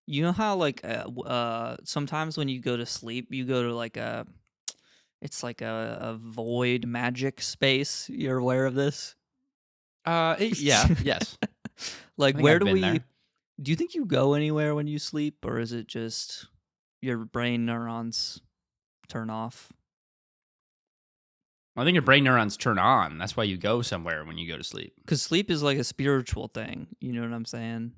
You know how like sometimes when you go to sleep, you go to like it's like a void magic space. You're aware of this? Yeah, yes. Like I think where I've do been we there. do you think you go anywhere when you sleep, or is it just your brain neurons turn off? I think your brain neurons turn on. That's why you go somewhere when you go to sleep. Because sleep is like a spiritual thing. You know what I'm saying?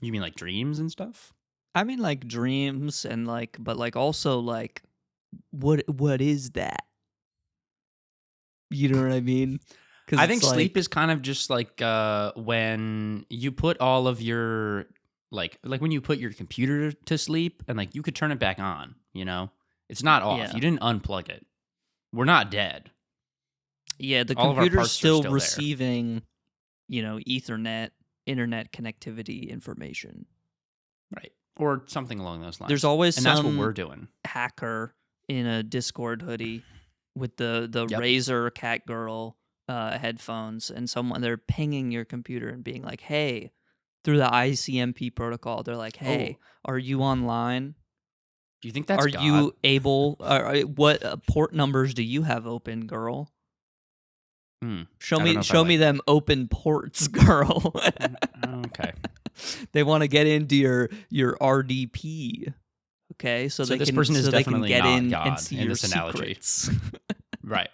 You mean like dreams and stuff? I mean, like dreams and like, but like also like, what is that? You know what I mean? Because I it's think sleep like, is kind of just like when you put all of your like when you put your computer to sleep and like you could turn it back on, you know? It's not off. yeah, You didn't unplug it. We're not dead. yeah. The All of our computer's parts are still still there. receiving, Ethernet, internet connectivity information. Right. Or something along those lines. There's always And that's what some we're doing. hacker in a Discord hoodie with the Yep. Razer Cat Girl headphones, and someone they're pinging your computer and being like, "Hey," through the ICMP protocol. They're like, Oh, "Hey, are you online? do you think that's Are God? you able? What port numbers do you have open, girl? Show I don't me, know if I show me like that. them open ports, girl." Okay. They want to get into your RDP. Okay, so So they this can person is they can definitely get not in and God see in your this analogy. secrets. Right.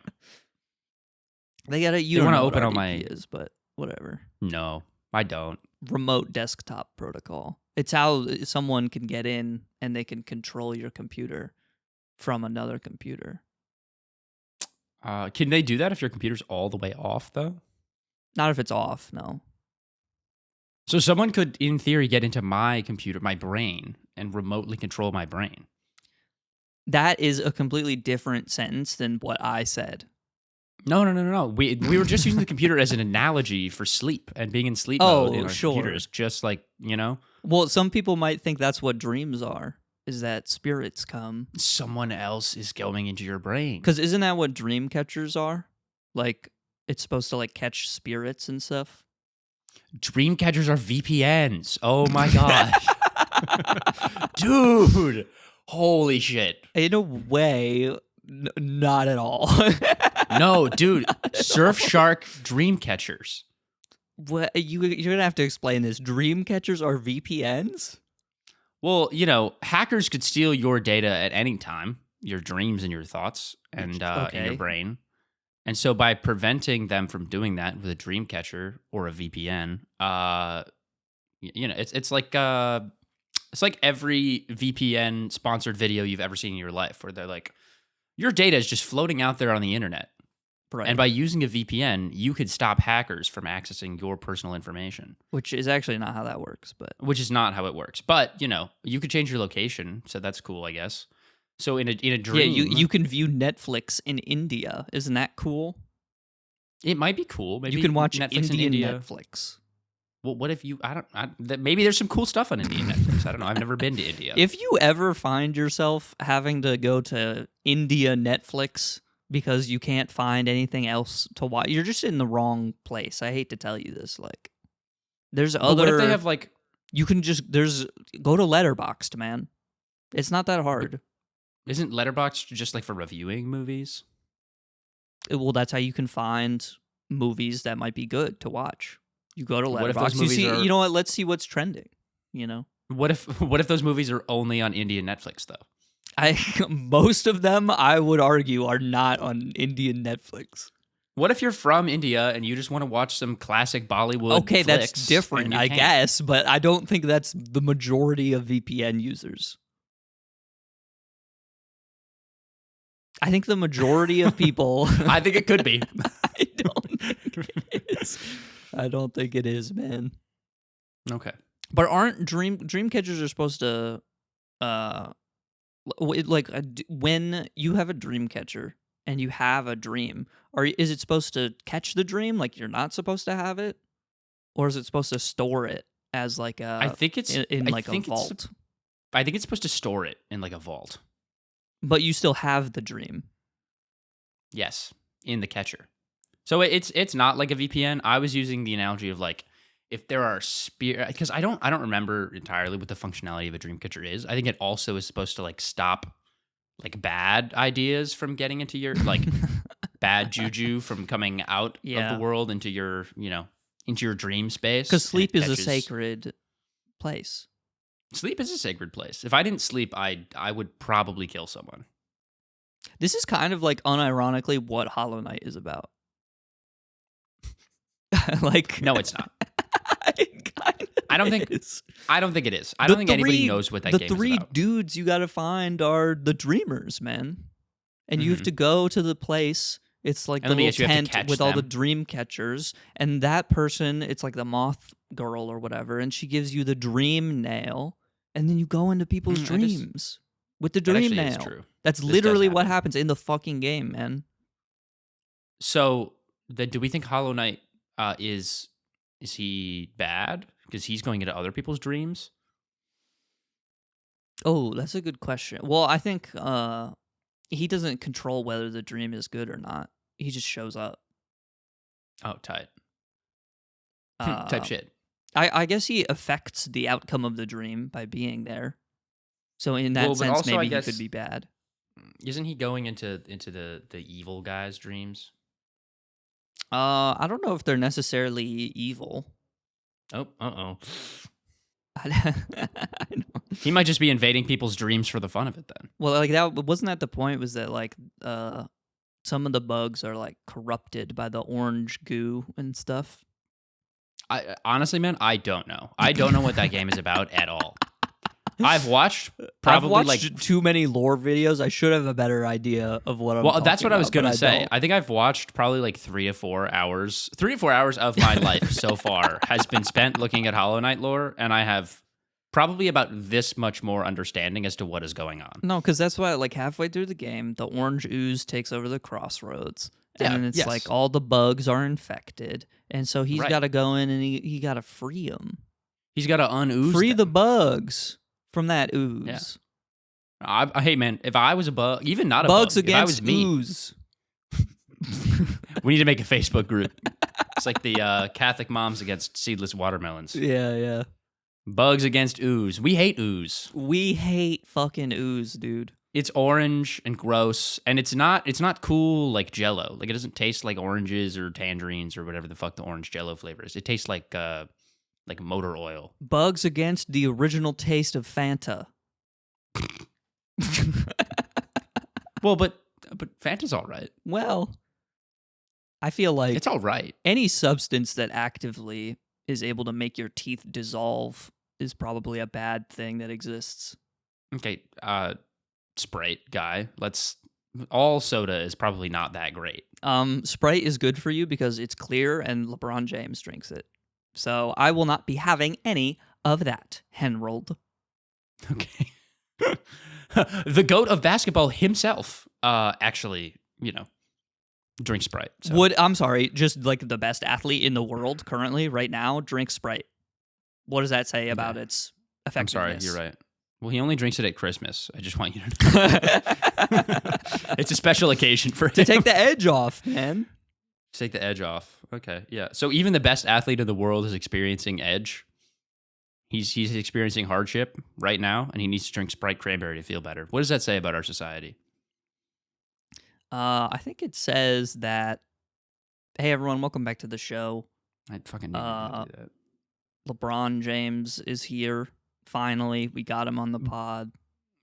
They got it. You They don't want to know what open all RDP my. is, but whatever. No, I don't. Remote desktop protocol. It's how someone can get in and they can control your computer from another computer. Can they do that if your computer's all the way off, though? Not if it's off, no. So someone could, in theory, get into my computer, my brain, and remotely control my brain. That is a completely different sentence than what I said. No. We were just using the computer as an analogy for sleep and being in sleep mode in Oh, our sure. computers, just like, Well, some people might think that's what dreams are, is that spirits come. someone else is going into your brain. Because isn't that what dream catchers are? Like, it's supposed to, like, catch spirits and stuff? Dream catchers are VPNs. Oh my gosh. Dude. Holy shit. In a way, not at all. No, dude. Surfshark dream catchers. What you're gonna have to explain this. Dream catchers are VPNs? Well, hackers could steal your data at any time, your dreams and your thoughts, and in your Okay. brain. And so, by preventing them from doing that with a dream catcher or a VPN, it's like every VPN sponsored video you've ever seen in your life, where they're like, your data is just floating out there on the internet. Right. And by using a VPN, you could stop hackers from accessing your personal information. Which is actually not how that works, but Which is not how it works. But, you could change your location, so that's cool, I guess. So in a dream... yeah, you can view Netflix in India. Isn't that cool? It might be cool. Maybe you can watch Netflix Indian in India. Netflix. Well, what if you... maybe there's some cool stuff on Indian Netflix. I don't know. I've never been to India. If you ever find yourself having to go to India Netflix because you can't find anything else to watch, you're just in the wrong place. I hate to tell you this. Like, there's But other... what if they have, like... You can just... Go to Letterboxd, man. It's not that hard. Isn't Letterboxd just, like, for reviewing movies? Well, that's how you can find movies that might be good to watch. You go to What if Letterboxd. those movies are... You know what? Let's see what's trending. What if those movies are only on Indian Netflix, though? Most of them, I would argue, are not on Indian Netflix. What if you're from India and you just want to watch some classic Bollywood Okay, flicks that's different, and you I can't? guess, but I don't think that's the majority of VPN users. I think the majority of people... I think it could be. I don't think it is. I don't think it is, man. Okay. But aren't dream catchers are supposed to... when you have a dream catcher and you have a dream, is it supposed to catch the dream like you're not supposed to have it, or is it supposed to store it as like a? I think it's in I like a think vault. I think it's supposed to store it in like a vault. But you still have the dream. Yes, in the catcher. So it's not like a VPN. I was using the analogy of like if there are because I don't remember entirely what the functionality of a dream catcher is. I think it also is supposed to like stop like bad ideas from getting into your like bad juju from coming out of Yeah. the world into your, into your dream space. Because and sleep it is a catches- sacred place. Sleep is a sacred place. If I didn't sleep, I would probably kill someone. This is kind of like unironically what Hollow Knight is about. Like No, it's not. it kind of I don't think is. I don't think it is. I don't think anybody knows what that game is The about. 3 dudes you got to find are the dreamers, man. And you have Mhm. to go to the place. It's like And the let me little guess, you have to tent catch with all the them. dream catchers. And that person, it's like the moth girl or whatever. And she gives you the dream nail. And then you go into people's Mm, that is- dreams with the That dream actually is nail. true. That's This does literally what happen. happens in the fucking game, man. So, then do we think Hollow Knight is he bad because he's going into other people's dreams? Oh, that's a good question. Well, I think he doesn't control whether the dream is good or not. He just shows up. Oh, tight. Uh, Type shit. I guess he affects the outcome of the dream by being there. So in that Well, but sense, also, I maybe he guess- could be bad. Isn't he going into the evil guy's dreams? I don't know if they're necessarily evil. Oh, uh-oh. I don't. He might just be invading people's dreams for the fun of it then. Well, like that wasn't that the point? Was that like some of the bugs are like corrupted by the orange goo and stuff? I honestly, man, I don't know. I don't know what that game is about at all. I've watched probably I've watched like too many lore videos. I should have a better idea of what I'm well, that's talking what I was about, but gonna say. don't. I think I've watched probably like 3 to 4 hours. 3 to 4 hours of my life so far has been spent looking at Hollow Knight lore, and I have probably about this much more understanding as to what is going on. No, because that's why, like, halfway through the game, the orange ooze takes over the crossroads. Yeah, And it's yes. like all the bugs are infected. And so he's Right. got to go in and he got to free them. He's got to unooze. Free the them. bugs from that ooze. Hey man, if I was a bug, even not a Bugs bug, if I was against me, ooze. we need to make a Facebook group. It's like the Catholic moms against seedless watermelons. Yeah, yeah. Bugs against ooze. We hate ooze. We hate fucking ooze, dude. It's orange and gross, and it's not cool like Jello. Like it doesn't taste like oranges or tangerines or whatever the fuck the orange Jello flavor is. It tastes like motor oil. Bugs against the original taste of Fanta. Well, but Fanta's all right. Well, I feel like It's all right. any substance that actively is able to make your teeth dissolve is probably a bad thing that exists. Okay, Sprite guy. All soda is probably not that great. Sprite is good for you because it's clear and LeBron James drinks it. So I will not be having any of that, Henrold. Okay. The GOAT of basketball himself, actually, drinks Sprite. So. I'm sorry, just like the best athlete in the world currently, right now, drinks Sprite. What does that say about its I'm sorry, effectiveness? you're right. Well, he only drinks it at Christmas. I just want you to know. It's a special occasion for him. To take the edge off, man. Take the edge off. Okay, yeah. So even the best athlete in the world is experiencing edge. He's experiencing hardship right now, and he needs to drink Sprite Cranberry to feel better. What does that say about our society? I think it says that, hey, everyone, welcome back to the show. I fucking knew you were gonna do that. LeBron James is here. Finally, we got him on the pod.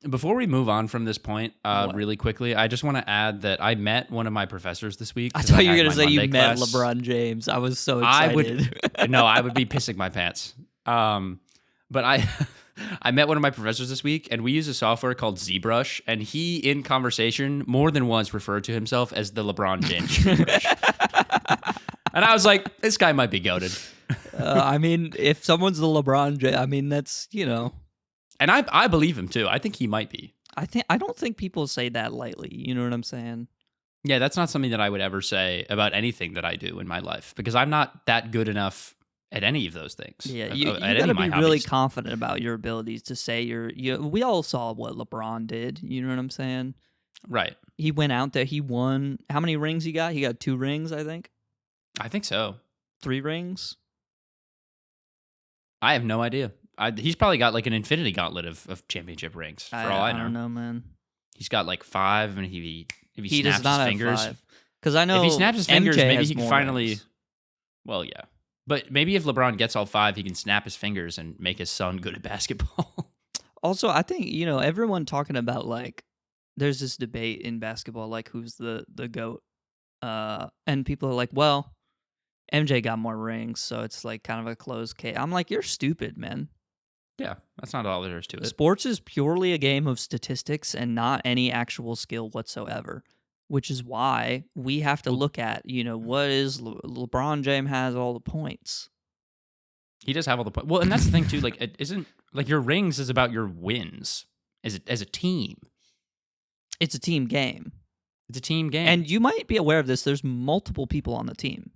Before we move on from this point, What? really quickly, I just want to add that I met one of my professors this week. I 'cause thought you were had going to my say you Monday met class. LeBron James. I was so I excited. would no, I would be pissing my pants. But I met one of my professors this week, and we use a software called ZBrush, and he, in conversation, more than once referred to himself as the LeBron James ZBrush. And I was like, this guy might be goated. I mean, if someone's the LeBron James, I mean, that's, And I believe him, too. I think he might be. I don't think people say that lightly. You know what I'm saying? Yeah, that's not something that I would ever say about anything that I do in my life, because I'm not that good enough at any of those things. Yeah, at you any gotta of my be really hobbies. confident about your abilities to say we all saw what LeBron did. You know what I'm saying? Right. He went out there. He won. How many rings he got? He got 2 rings, I think. I think so. 3 rings. I have no idea. He's probably got like an infinity gauntlet of championship rings. For all I know. I don't know, man. He's got like 5, and if he He snaps does not his fingers, have 5. Because I know if he snaps his fingers, MJ maybe has he can more finally. rings. Well, yeah, but maybe if LeBron gets all 5, he can snap his fingers and make his son good at basketball. Also, I think, everyone talking about, like, there's this debate in basketball, like, who's the GOAT. And people are like, well, MJ got more rings, so it's, like, kind of a closed case. I'm like, you're stupid, man. Yeah, that's not all there is to it. Sports is purely a game of statistics and not any actual skill whatsoever, which is why we have to look at, what is LeBron James has all the points. He does have all the points. Well, and that's the thing, too. Like, it isn't, like, your rings is about your wins as a team. It's a team game. It's a team game. And you might be aware of this. There's multiple people on the team.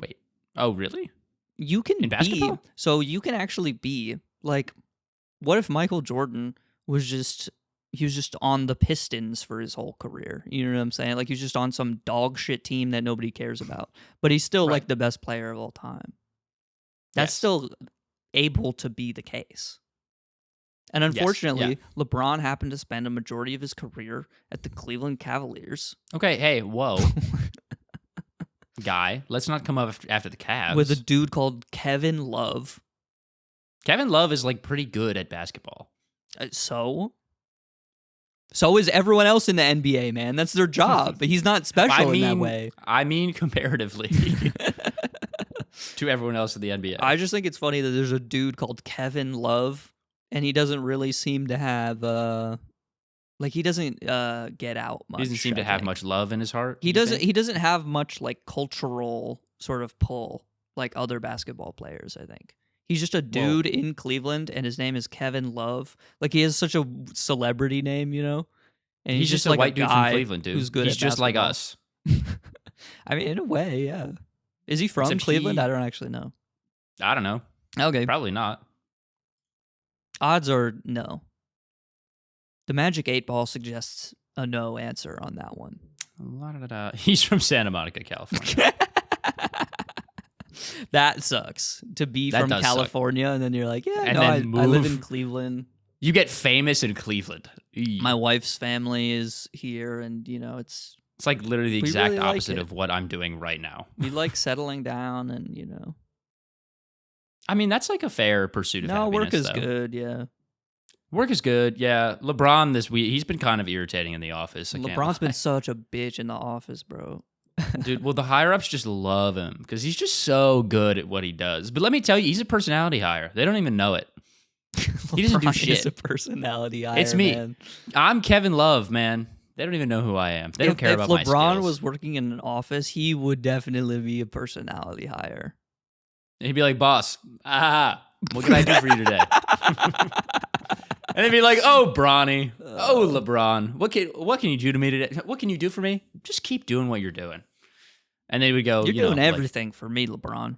Wait. Oh, really? You can In basketball? So you can actually be, like, what if Michael Jordan was just on the Pistons for his whole career? You know what I'm saying? Like, he's just on some dog shit team that nobody cares about. But he's still, like, the best player of all time. That's still able to be the case. And unfortunately, LeBron happened to spend a majority of his career at the Cleveland Cavaliers. Okay, hey, whoa. Guy, let's not come up after the Cavs. With a dude called Kevin Love. Kevin Love is, like, pretty good at basketball. So is everyone else in the NBA, man. That's their job. But he's not special in that way. I mean, comparatively to everyone else in the NBA. I just think it's funny that there's a dude called Kevin Love, and he doesn't really seem to have, he doesn't get out much. He doesn't seem to have much love in his heart. He doesn't have much, like, cultural sort of pull like other basketball players, I think. He's just a dude in Cleveland, and his name is Kevin Love. Like, he has such a celebrity name, And he's just a like white dude from Cleveland, dude. Who's good he's at just like basketball. us. I mean, in a way, yeah. Is he from Except Cleveland? I don't actually know. I don't know. Okay. Probably not. Odds are no. The Magic 8 Ball suggests a no answer on that one. He's from Santa Monica, California. That sucks. To be from California, and then you're like, I live in Cleveland. You get famous in Cleveland. My wife's family is here, and, it's like literally the exact opposite of what I'm doing right now. We like settling down and, I mean, that's like a fair pursuit of happiness. No, work is good, yeah. Work is good, yeah. LeBron this week, he's been kind of irritating in the office. LeBron's been such a bitch in the office, bro. Dude, well, the higher-ups just love him because he's just so good at what he does. But let me tell you, he's a personality hire. They don't even know it. He doesn't do shit. He's a personality hire, it's me. Man. I'm Kevin Love, man. They don't even know who I am. They don't care about my skills. If LeBron was working in an office, he would definitely be a personality hire. He'd be like, boss, what can I do for you today? And they'd be like, oh, Bronny, oh, LeBron, what can you do to me today? What can you do for me? Just keep doing what you're doing. And they would go, you're doing everything for me, LeBron.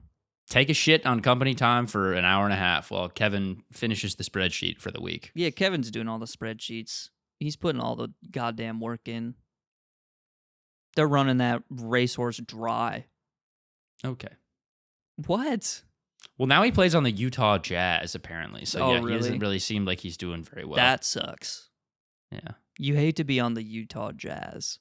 Take a shit on company time for an hour and a half while Kevin finishes the spreadsheet for the week. Yeah, Kevin's doing all the spreadsheets. He's putting all the goddamn work in. They're running that racehorse dry. Okay. What? Well, now he plays on the Utah Jazz, apparently. So, really? He doesn't really seem like he's doing very well. That sucks. Yeah. You hate to be on the Utah Jazz.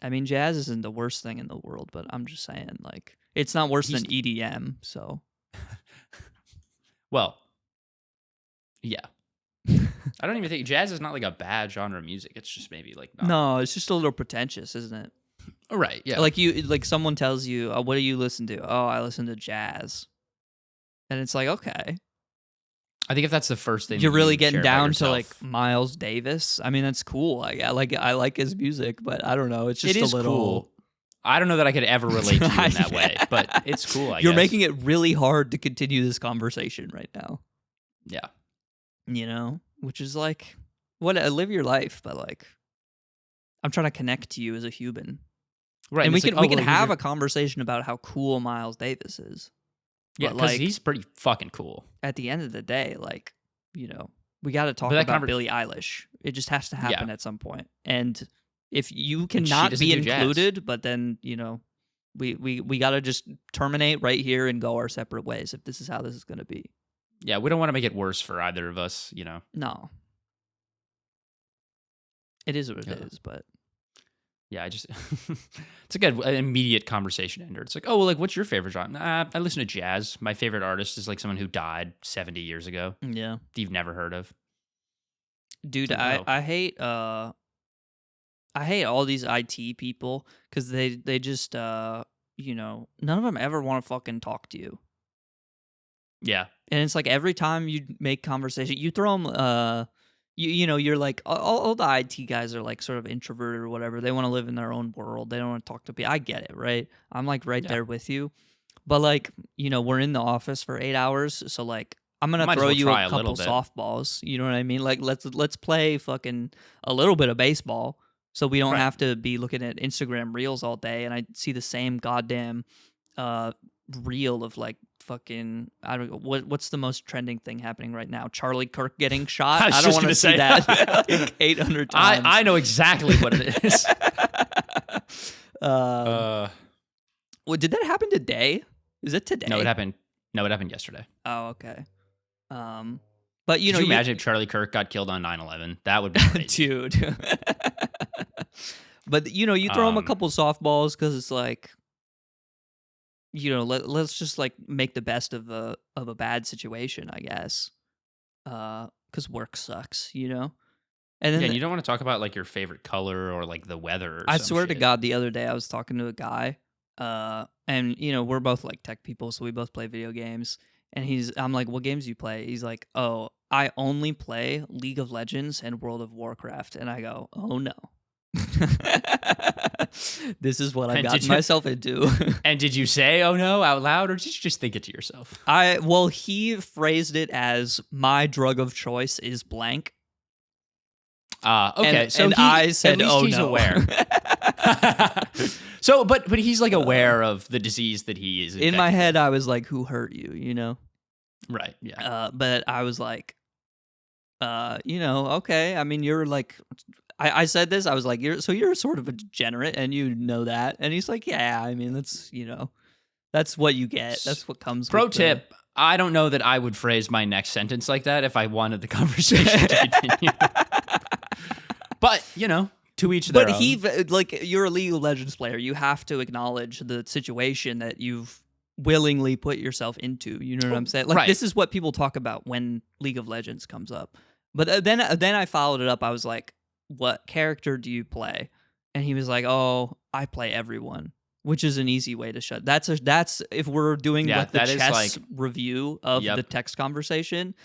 I mean, jazz isn't the worst thing in the world, but I'm just saying, like, it's not worse than EDM, so. Well, yeah. I don't even think jazz is not like a bad genre of music. It's just maybe like not. No, it's just a little pretentious, isn't it? Right. Yeah. Like someone tells you, oh, "What do you listen to?" "Oh, I listen to jazz," and it's like, okay. I think if that's the first thing you're really getting down to like Miles Davis. I mean, that's cool. I like his music, but I don't know. It's just a little cool. I don't know that I could ever relate to you in that way, but it's cool. I You're guess. making it really hard to continue this conversation right now. Yeah. Which is like, live your life, but like, I'm trying to connect to you as a human. Right. And we can have a conversation about how cool Miles Davis is. Yeah, because he's pretty fucking cool. At the end of the day, like, we got to talk about Billie Eilish. It just has to happen at some point. And if you cannot be included, but then, We got to just terminate right here and go our separate ways if this is how this is going to be. Yeah, we don't want to make it worse for either of us, you know. No. It is what it is, but yeah, I just it's a good immediate conversation ender. It's like, oh, well, like, what's your favorite genre? I listen to jazz. My favorite artist is like someone who died 70 years ago. Yeah, that you've never heard of. Dude, I hate all these IT people because they just you know, none of them ever want to fucking talk to you. Yeah, and it's like every time you make conversation, you throw them. You know, you're like all the IT guys are like sort of introverted or whatever. They want to live in their own world. They don't want to talk to people. I get it, right? I'm like right there with you. But like, you know, we're in the office for 8 hours, so like I'm gonna throw you a couple softballs. You know what I mean? Like let's play fucking a little bit of baseball, so we don't have to be looking at Instagram reels all day. And I see the same goddamn reel of like fucking I don't know what's the most trending thing happening right now. Charlie Kirk getting shot. I don't want to see that like 800 times. I know exactly what it is. Well, did that happen today? Is it today? No, it happened yesterday. Oh, okay. But you know, you imagine if Charlie Kirk got killed on 9/11? That would be crazy. Dude. But you know, you throw him a couple softballs because it's like, you know, let's just like make the best of a bad situation, I guess. Because work sucks, you know. And then you don't want to talk about like your favorite color or like the weather. Or I swear to God, the other day I was talking to a guy, and you know we're both like tech people, so we both play video games. And I'm like, what games do you play? He's like, oh, I only play League of Legends and World of Warcraft. And I go, oh no. This is what I got myself into. And did you say "oh no" out loud, or did you just think it to yourself? Well, he phrased it as my drug of choice is blank. Okay. And I said, at least "Oh he's no." aware. So, but he's like aware of the disease that he is. In my head, I was like, "Who hurt you?" You know. Right. Yeah. But I was like, you know, okay. I mean, you're like. I said this. I was like, you're sort of a degenerate, and you know that. And he's like, yeah. I mean, that's that's what you get. That's what comes. Pro tip: I don't know that I would phrase my next sentence like that if I wanted the conversation to continue. But you know, to each their own. But like, you're a League of Legends player. You have to acknowledge the situation that you've willingly put yourself into. You know what I'm saying? Like, this is what people talk about when League of Legends comes up. But then I followed it up. I was like, what character do you play? And he was like, oh, I play everyone, which is an easy way to shut. That's if we're doing like the chess review of the text conversation,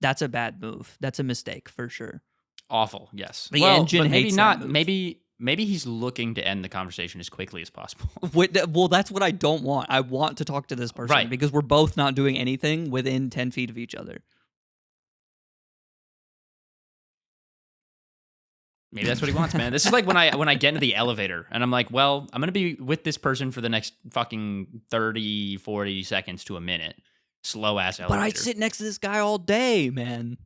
that's a bad move. That's a mistake for sure. Awful. Yes. The engine maybe hates not. that move. Maybe he's looking to end the conversation as quickly as possible. Well, that's what I don't want. I want to talk to this person because we're both not doing anything within 10 feet of each other. Maybe that's what he wants, man. This is like when I get into the elevator and I'm like, well, I'm going to be with this person for the next fucking 30, 40 seconds to a minute. Slow ass elevator. But I sit next to this guy all day, man.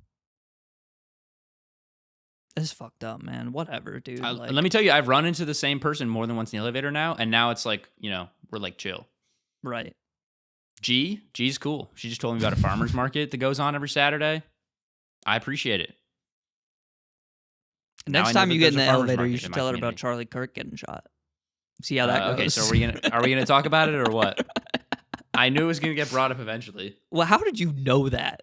It's fucked up, man. Whatever, dude. Let me tell you, I've run into the same person more than once in the elevator now, and now it's like, you know, we're like chill. Right. G's cool. She just told me about a farmer's market that goes on every Saturday. I appreciate it. Next time you get in the elevator, you should tell her about Charlie Kirk getting shot. See how that goes. Okay, so are we gonna talk about it or what? I knew it was gonna get brought up eventually. Well, how did you know that?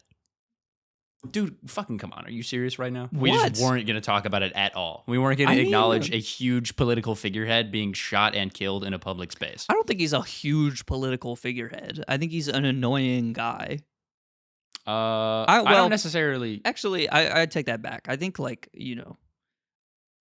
Dude, fucking come on. Are you serious right now? What? We just weren't going to talk about it at all. We weren't going to acknowledge a huge political figurehead being shot and killed in a public space. I don't think he's a huge political figurehead. I think he's an annoying guy. I don't necessarily... Actually, I take that back. I think, like, you know...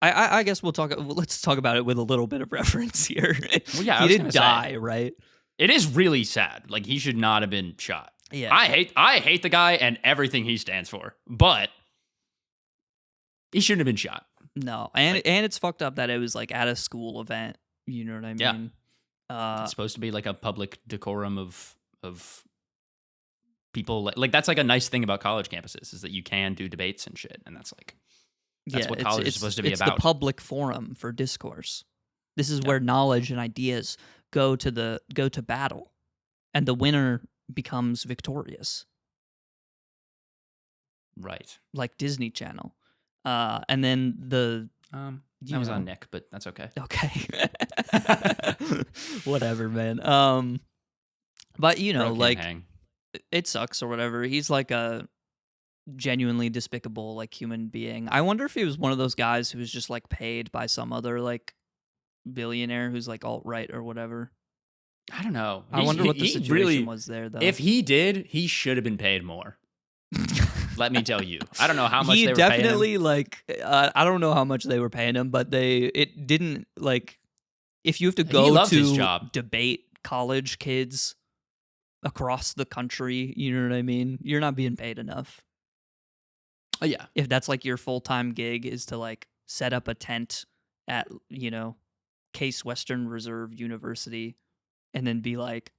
I guess let's talk about it with a little bit of reference here. Well, yeah, he didn't die, right? It is really sad. Like, he should not have been shot. Yeah. I hate the guy and everything he stands for, but he shouldn't have been shot. No, and it's fucked up that it was like at a school event. You know what I mean? Yeah. It's supposed to be like a public decorum of people. Like that's like a nice thing about college campuses is that you can do debates and shit, and that's what college is supposed to be about. It's the public forum for discourse. This is where knowledge and ideas go to battle, and the winner becomes victorious, Right. like Disney Channel. And then that was on Nick, but that's okay. Okay. Whatever, man. But Bro can't hang. it sucks or whatever. He's like a genuinely despicable like human being. I wonder if he was one of those guys who was just like paid by some other like billionaire who's like alt-right or whatever. I don't know. I wonder what the situation was there, though. If he did, he should have been paid more. Let me tell you. I don't know how much they were definitely paying him. I don't know how much they were paying him, but it didn't like if you have to He go loved his to job. debate college kids across the country, you know what I mean? You're not being paid enough. Oh yeah. If that's like your full-time gig is to like set up a tent at, Case Western Reserve University and then be like,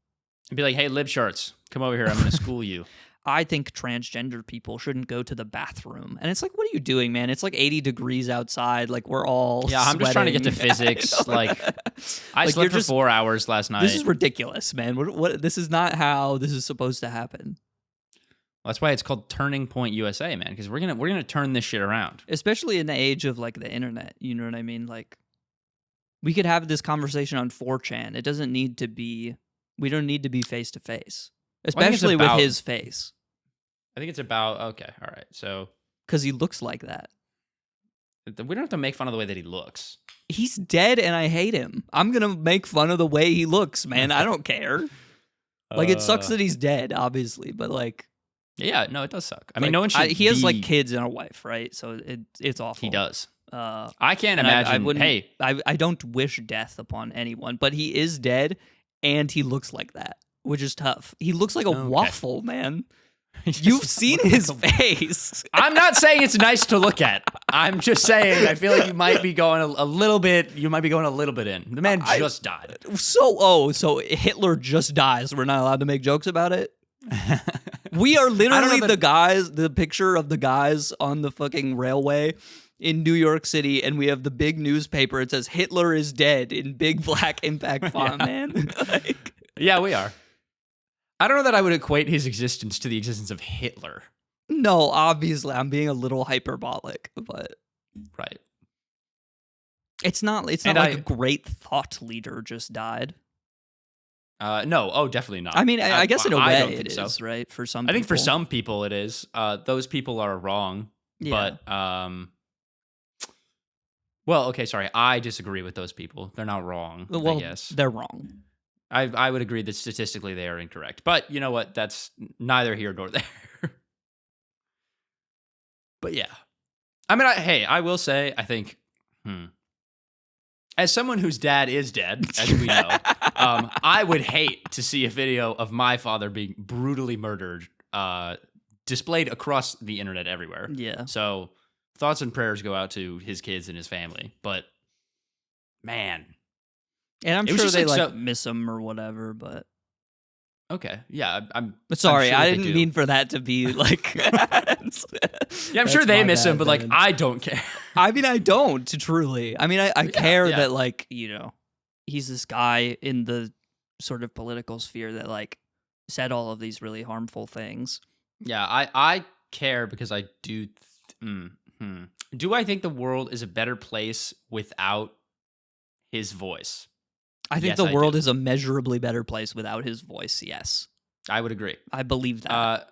hey, lib sharts, come over here. I'm going to school you. I think transgender people shouldn't go to the bathroom. And it's like, what are you doing, man? It's like 80 degrees outside. Like, we're all I'm just trying to get to sweating. physics. Like, I slept for 4 hours last night. This is ridiculous, man. What? This is not how this is supposed to happen. Well, that's why it's called Turning Point USA, man, because we're gonna turn this shit around. Especially in the age of, like, the internet. You know what I mean? Like, we could have this conversation on 4chan. It doesn't need to be... We don't need to be face-to-face. Especially with his face. I think it's about... Okay, all right. So... Because he looks like that. We don't have to make fun of the way that he looks. He's dead and I hate him. I'm going to make fun of the way he looks, man. I don't care. Like, it sucks that he's dead, obviously, but, like... Yeah, no, it does suck. I mean, no one should He has, like, kids and a wife, right? So it's awful. He does. I can't imagine... I don't wish death upon anyone, but he is dead, and he looks like that, which is tough. He looks like a waffle, man. You've seen his face. I'm not saying it's nice to look at. I'm just saying I feel like you might be going a little bit. You might be going a little bit in. The man just died. So Hitler just dies. We're not allowed to make jokes about it. We are literally the picture of the guys on the fucking railway in New York City, and we have the big newspaper. It says Hitler is dead in big black impact font, man. Yeah, we are. I don't know that I would equate his existence to the existence of Hitler. No, obviously, I'm being a little hyperbolic, but right. It's not like a great thought leader just died. No, definitely not. I mean, I guess in a way it is, so. right? For some I think people. for some people it is. Those people are wrong. Yeah. But, well, okay, sorry. I disagree with those people. They're not wrong, well, I guess. They're wrong. I would agree that statistically they are incorrect. But you know what? That's neither here nor there. But yeah. I mean, I will say, I think, as someone whose dad is dead, as we know, I would hate to see a video of my father being brutally murdered, displayed across the internet everywhere. Yeah. So thoughts and prayers go out to his kids and his family. But man. And I'm sure they miss him or whatever, but okay, yeah, I'm sorry. sure I didn't mean for that to be like. Yeah, I'm sure they miss him, but like I don't care. I mean, I don't truly. I mean, I care that like he's this guy in the sort of political sphere that like said all of these really harmful things. Yeah, I care because I do. Do I think the world is a better place without his voice? I think the world is a measurably better place without his voice, yes. I would agree. I believe that.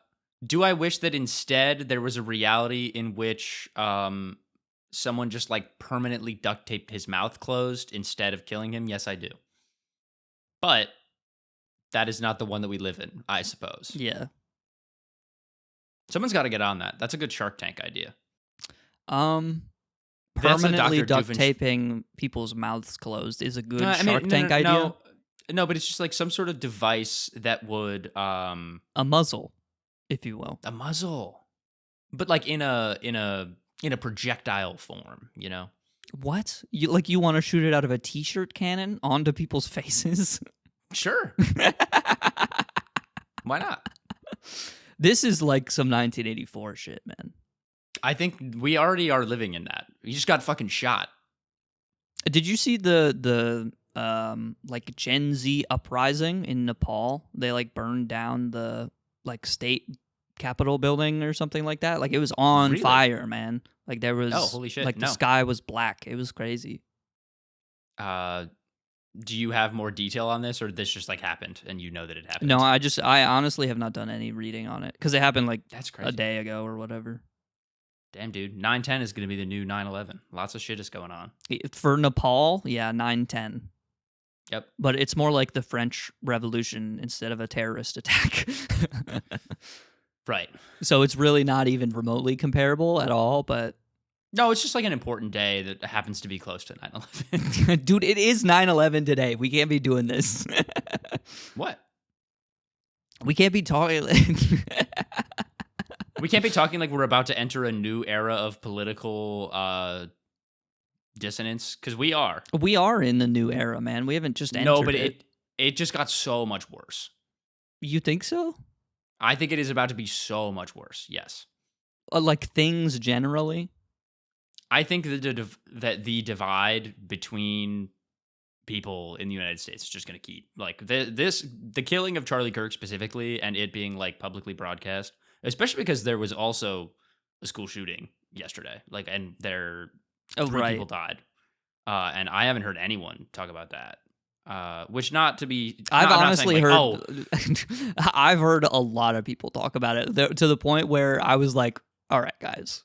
Do I wish that instead there was a reality in which someone just like permanently duct taped his mouth closed instead of killing him? Yes, I do. But that is not the one that we live in, I suppose. Yeah. Someone's got to get on that. That's a good Shark Tank idea. Permanently duct taping people's mouths closed is a good Shark Tank idea. No, but it's just like some sort of device that would a muzzle, if you will. A muzzle. But like in a projectile form, you know? What? You want to shoot it out of a t-shirt cannon onto people's faces? Sure. Why not? This is like some 1984 shit, man. I think we already are living in that. You just got fucking shot. Did you see the like Gen Z uprising in Nepal. They like burned down the like state capitol building or something like that. Like it was on Really? fire, man. Like there was Holy shit, like the no. sky was black. It was crazy. Do you have more detail on this, or this just like happened and you know that it happened? No, I honestly have not done any reading on it because it happened like That's crazy. a day ago or whatever. Damn, dude. 9/10 is going to be the new 9/11. Lots of shit is going on. For Nepal, yeah, 9/10. Yep. But it's more like the French Revolution instead of a terrorist attack. Right. So it's really not even remotely comparable at all, but No, it's just like an important day that happens to be close to 9/11. dude, it is 9/11 today. We can't be doing this. What? We can't be talking. We can't be talking like we're about to enter a new era of political dissonance, because we are. We are in the new era, man. We haven't just entered but it just got so much worse. You think so? I think it is about to be so much worse. Yes. Like things generally? I think that the divide between people in the United States is just going to keep like the killing of Charlie Kirk specifically, and it being like publicly broadcast, especially because there was also a school shooting yesterday, like, and three people died, and I haven't heard anyone talk about that. Which not to be, I've honestly like, heard. I've heard a lot of people talk about it to the point where I was like, "All right, guys."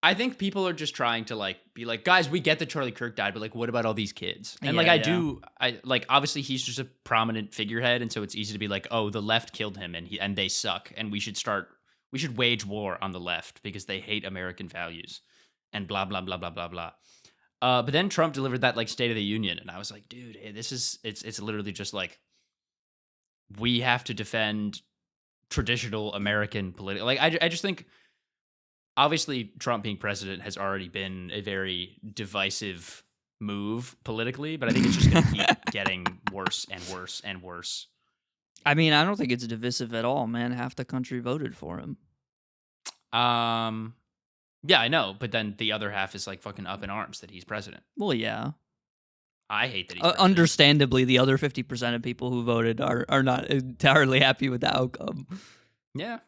I think people are just trying to like be like, guys, we get that Charlie Kirk died, but like, what about all these kids? And like, I like, obviously he's just a prominent figurehead, and so it's easy to be like, oh, the left killed him, and they suck, and we should wage war on the left because they hate American values, and blah blah blah blah blah blah. But then Trump delivered that like State of the Union, and I was like, dude, hey, it's literally just like, we have to defend traditional American political. Like, I just think, obviously Trump being president has already been a very divisive move politically, but I think it's just going to keep getting worse and worse and worse. I mean, I don't think it's divisive at all, man. Half the country voted for him. Yeah, I know, but then the other half is like fucking up in arms that he's president. Well, yeah. I hate that he's president. Understandably, the other 50% of people who voted are not entirely happy with the outcome. Yeah.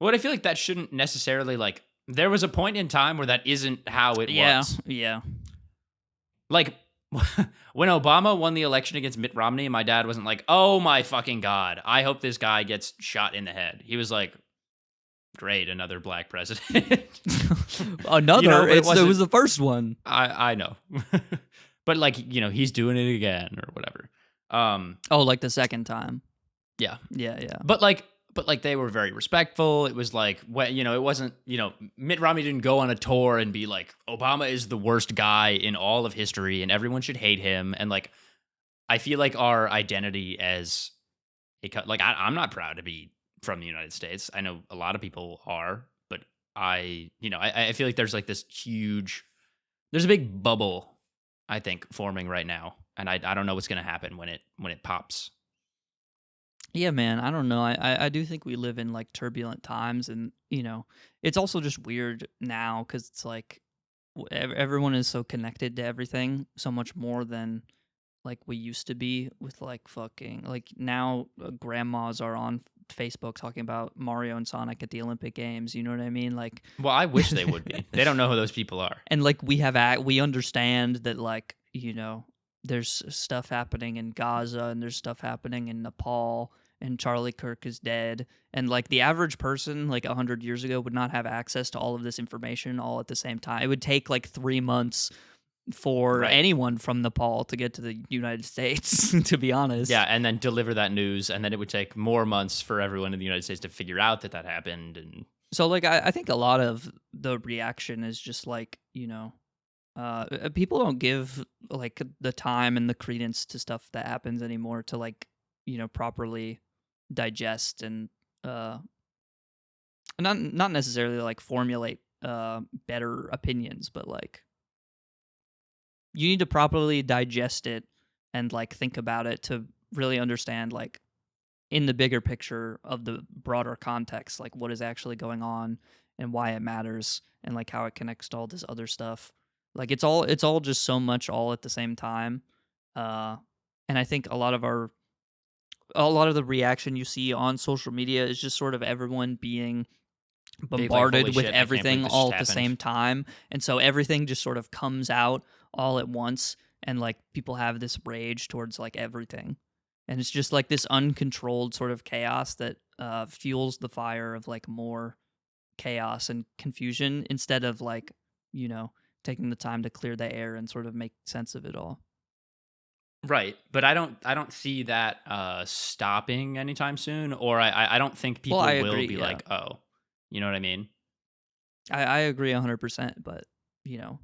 Well, I feel like that shouldn't necessarily, like, there was a point in time where that isn't how it was. Yeah. Like, when Obama won the election against Mitt Romney, my dad wasn't like, oh my fucking God, I hope this guy gets shot in the head. He was like, great, another black president. Another? You know, it was the first one. I know. But, like, you know, he's doing it again or whatever. Like the second time. Yeah. Yeah. But like they were very respectful. It was like, you know, it wasn't, you know, Mitt Romney didn't go on a tour and be like, Obama is the worst guy in all of history and everyone should hate him. And like, I feel like our identity as I'm not proud to be from the United States. I know a lot of people are, but I feel like there's like there's a big bubble, I think, forming right now. And I don't know what's going to happen when it pops. Yeah, man, I don't know. I do think we live in like turbulent times, and you know, it's also just weird now because it's like everyone is so connected to everything so much more than like we used to be with like fucking like now grandmas are on Facebook talking about Mario and Sonic at the Olympic Games. You know what I mean? Like, well, I wish they would be. They don't know who those people are. And like we understand that, like, you know, there's stuff happening in Gaza and there's stuff happening in Nepal and Charlie Kirk is dead. And like the average person like 100 years ago would not have access to all of this information all at the same time. It would take like 3 months for anyone from Nepal to get to the United States, to be honest. Yeah, and then deliver that news, and then it would take more months for everyone in the United States to figure out that happened. And so like I think a lot of the reaction is just like, you know, people don't give like the time and the credence to stuff that happens anymore to like, you know, properly digest and not necessarily like formulate better opinions, but like you need to properly digest it and like think about it to really understand like in the bigger picture of the broader context, like what is actually going on and why it matters and like how it connects to all this other stuff. Like it's all just so much all at the same time And I think a lot of the reaction you see on social media is just sort of everyone being Being like, bombarded "Holy with shit, I can't believe everything this all just at the happened." same time, and so everything just sort of comes out all at once, and like people have this rage towards like everything, and it's just like this uncontrolled sort of chaos that fuels the fire of like more chaos and confusion instead of like, you know, taking the time to clear the air and sort of make sense of it all. Right, but I don't see that stopping anytime soon, or I don't think Well, I people will agree. be Yeah, like, "Oh," you know what I mean? I agree 100%. But you know,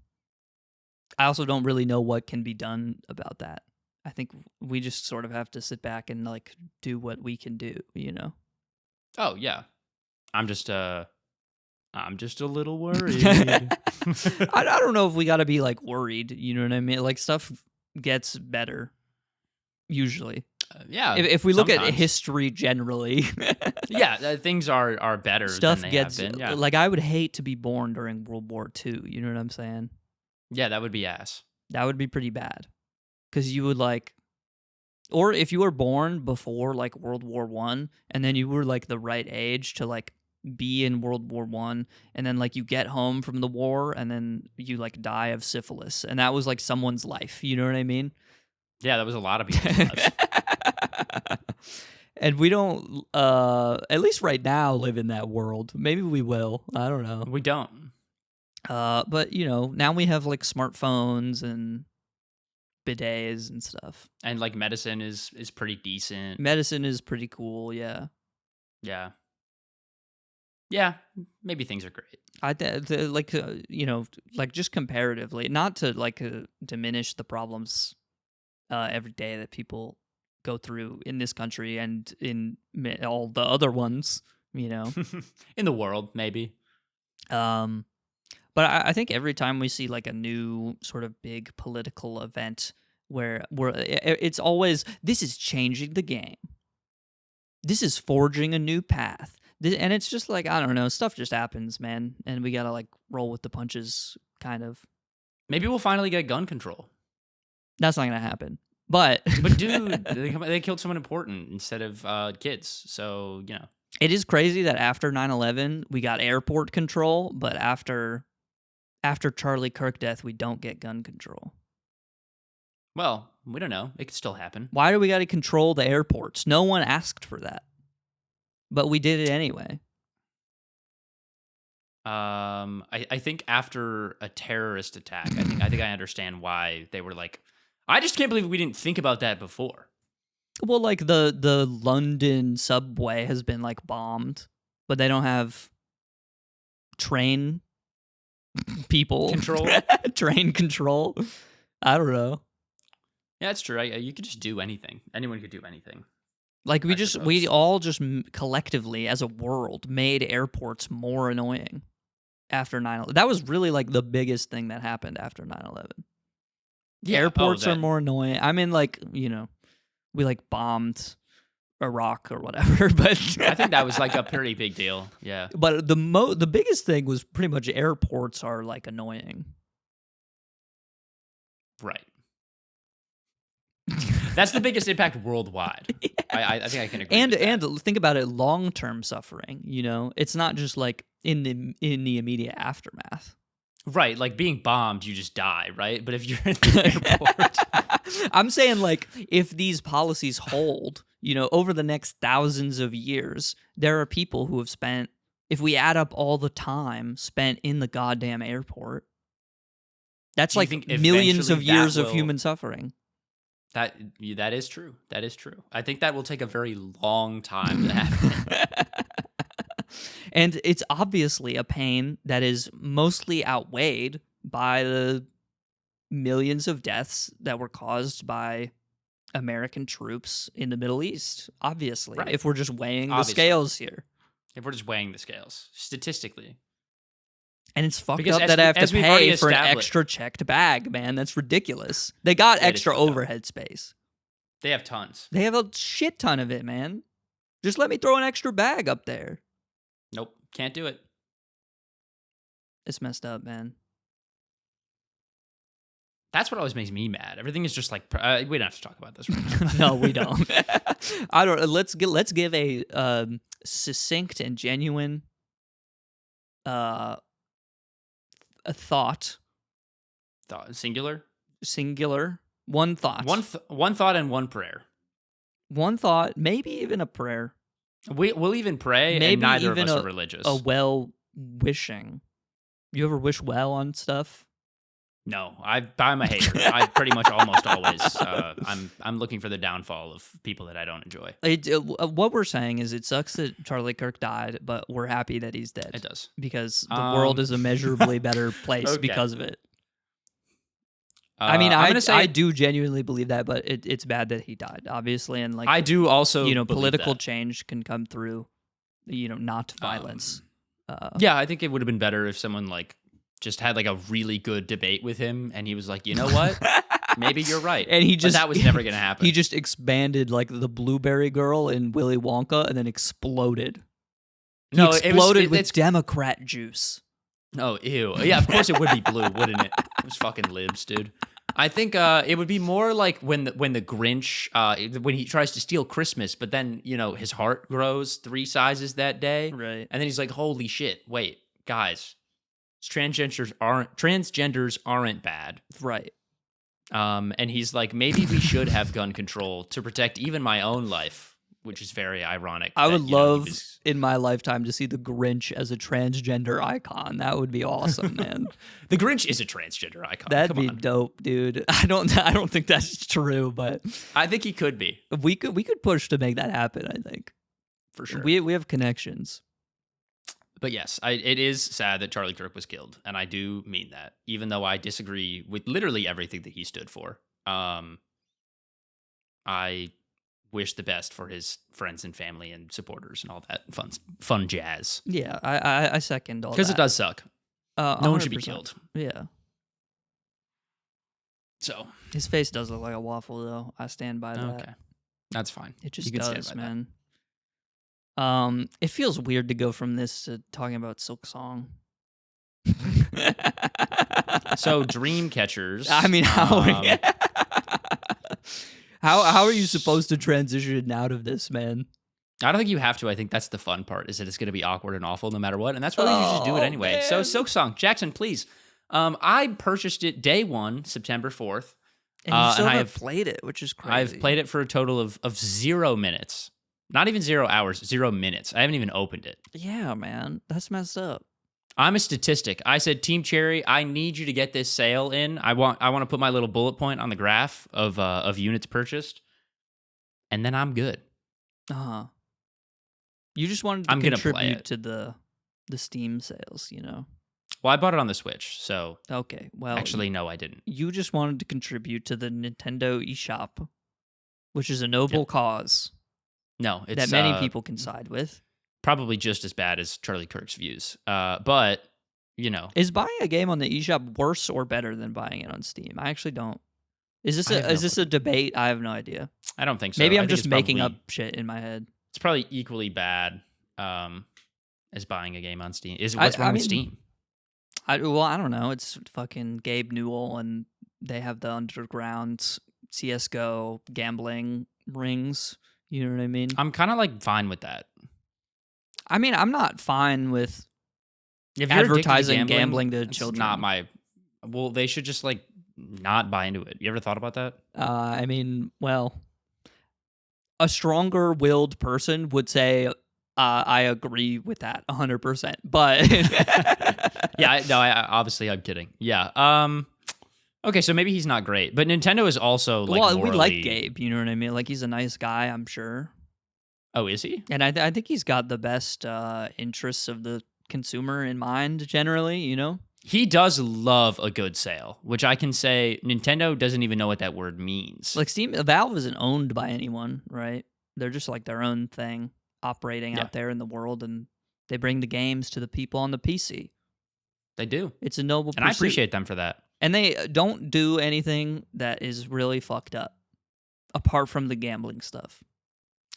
I also don't really know what can be done about that. I think we just sort of have to sit back and like do what we can do. You know. Oh yeah, I'm just I'm just a little worried. I don't know if we got to be like worried. You know what I mean? Like stuff gets better usually. Yeah, If we look at sometimes. history generally, Yeah, things are better than stuff they have gets been. Yeah, like I would hate to be born during World War II. You know what I'm saying? yeah, that would be ass. That would be pretty bad because you would like, or if you were born before like World War One, and then you were like the right age to like be in World War One, and then like you get home from the war, and then you like die of syphilis, and that was like someone's life. You know what I mean? Yeah, that was a lot of people's lives. And we don't, at least right now, live in that world. Maybe we will. I don't know. We don't. But you know, now we have like smartphones and bidets and stuff. And like medicine is pretty decent. Medicine is pretty cool. Yeah. Yeah. Yeah, maybe things are great. Like you know, like just comparatively, not to like diminish the problems every day that people go through in this country and in all the other ones. You know, In the world, maybe. um, but I think every time we see like a new sort of big political event where it's always this is changing the game. This is forging a new path. And it's just like, I don't know, stuff just happens, man. And we got to like roll with the punches, kind of. Maybe we'll finally get gun control. That's not going to happen. But, But dude, they killed someone important instead of kids. So, you know. it is crazy that after 9/11, we got airport control. But after Charlie Kirk death, we don't get gun control. Well, we don't know. It could still happen. Why do we got to control the airports? No one asked for that. But we did it anyway. I think after a terrorist attack, I think I understand why they were like, I just can't believe we didn't think about that before. Well, like the London subway has been like bombed, but they don't have train people Control? train control. I don't know. Yeah, that's true. You could just do anything. Anyone could do anything. Like we suppose. all just collectively as a world made airports more annoying after 9/11. That was really like the biggest thing that happened after 9/11. Yeah, Airports are that- more annoying. I mean, like, you know, we like bombed Iraq or whatever, but I think that was like a pretty big deal. Yeah. But the biggest thing was pretty much airports are like annoying. Right. That's the biggest impact worldwide. Yeah. I think I can agree. And think about it, long-term suffering. You know, it's not just like in the immediate aftermath. Right, like being bombed, you just die, right? But if you're in the airport, I'm saying like if these policies hold, you know, over the next thousands of years, there are people who have spent, if we add up all the time spent in the goddamn airport, that's Do you like think millions of eventually years that of will- human suffering. that is true. That is true. I think that will take a very long time to happen. And it's obviously a pain that is mostly outweighed by the millions of deaths that were caused by American troops in the Middle East, obviously, Right. if we're just weighing Obviously. the scales here. If we're just weighing the scales statistically. And it's fucked Because up as that I have as to we've already pay for an established- extra checked bag, man. That's ridiculous. They got That is extra fucked up. overhead space. They have tons. They have a shit ton of it, man. Just let me throw an extra bag up there. Nope, can't do it. It's messed up, man. That's what always makes me mad. Everything is just like we don't have to talk about this right now. No, we don't. I don't. Let's give a succinct and genuine a thought. Singular. One thought. One thought and one prayer. One thought, maybe even a prayer. We'll even pray, Maybe and neither even of us are religious. A well wishing. You ever wish well on stuff? No, I'm a hater. I pretty much almost always. I'm looking for the downfall of people that I don't enjoy. What we're saying is it sucks that Charlie Kirk died, but we're happy that he's dead. It does. Because the world is a measurably better place Okay. because of it. I mean, I do genuinely believe that, but it's bad that he died, obviously, and like I do also, political that. change can come through, not violence. Yeah, I think it would have been better if someone like just had like a really good debate with him, and he was like, you know what, maybe you're right, and but that was never gonna happen. He just expanded like the blueberry girl in Willy Wonka, and then exploded. He exploded with Democrat juice. Oh, ew. Yeah, of course it would be blue, wouldn't it? It was fucking libs, dude. I think it would be more like when the Grinch, when he tries to steal Christmas, but then, his heart grows 3 sizes that day. Right. And then he's like, holy shit, wait, guys, transgenders aren't bad. Right. And he's like, maybe we should have gun control to protect even my own life. Which is very ironic. I would love in my lifetime to see the Grinch as a transgender icon. That would be awesome, man. The Grinch is a transgender icon. That'd be dope, dude. I don't think that's true, but I think he could be. We could push to make that happen. I think for sure. We have connections. But yes, it is sad that Charlie Kirk was killed, and I do mean that, even though I disagree with literally everything that he stood for. I wish the best for his friends and family and supporters and all that fun jazz. Yeah, I second all that. Because it does suck. No 100%. one should be killed. Yeah. So his face does look like a waffle, though. I stand by that. Okay, that's fine. It just does, man. It feels weird to go from this to talking about Silksong. So dream catchers. I mean, how are you supposed to transition out of this, man? I don't think you have to. I think that's the fun part, is that it's going to be awkward and awful no matter what, and that's why you just do it anyway. Man. So Silksong, Jackson, please. I purchased it day 1, September 4th. And you still have played it, which is crazy. I've played it for a total of 0 minutes. Not even 0 hours, 0 minutes. I haven't even opened it. Yeah, man. That's messed up. I'm a statistic. I said, Team Cherry, I need you to get this sale in. I want to put my little bullet point on the graph of units purchased, and then I'm good. You just wanted to contribute to the Steam sales, Well, I bought it on the Switch, so okay. Well, actually, no, I didn't. You just wanted to contribute to the Nintendo eShop, which is a noble cause. No, it's that many people can side with. Probably just as bad as Charlie Kirk's views. But, Is buying a game on the eShop worse or better than buying it on Steam? I actually don't. Is this a debate? I have no idea. I don't think so. Maybe I'm just making up shit in my head. It's probably equally bad as buying a game on Steam. What's wrong with Steam? I don't know. It's fucking Gabe Newell, and they have the underground CSGO gambling rings. You know what I mean? I'm kind of like fine with that. I mean, I'm not fine with advertising gambling to children. Not my. Well, they should just like not buy into it. You ever thought about that? I mean, well, a stronger-willed person would say, I agree with that 100%. But yeah, obviously I'm kidding. Yeah. Okay, so maybe he's not great, but Nintendo is also like. Well, we like Gabe. You know what I mean? Like, he's a nice guy, I'm sure. Oh, is he? And I think he's got the best interests of the consumer in mind, generally, He does love a good sale, which I can say Nintendo doesn't even know what that word means. Like Valve isn't owned by anyone, right? They're just like their own thing operating out there in the world, and they bring the games to the people on the PC. They do. It's a noble pursuit. And I appreciate them for that. And they don't do anything that is really fucked up, apart from the gambling stuff.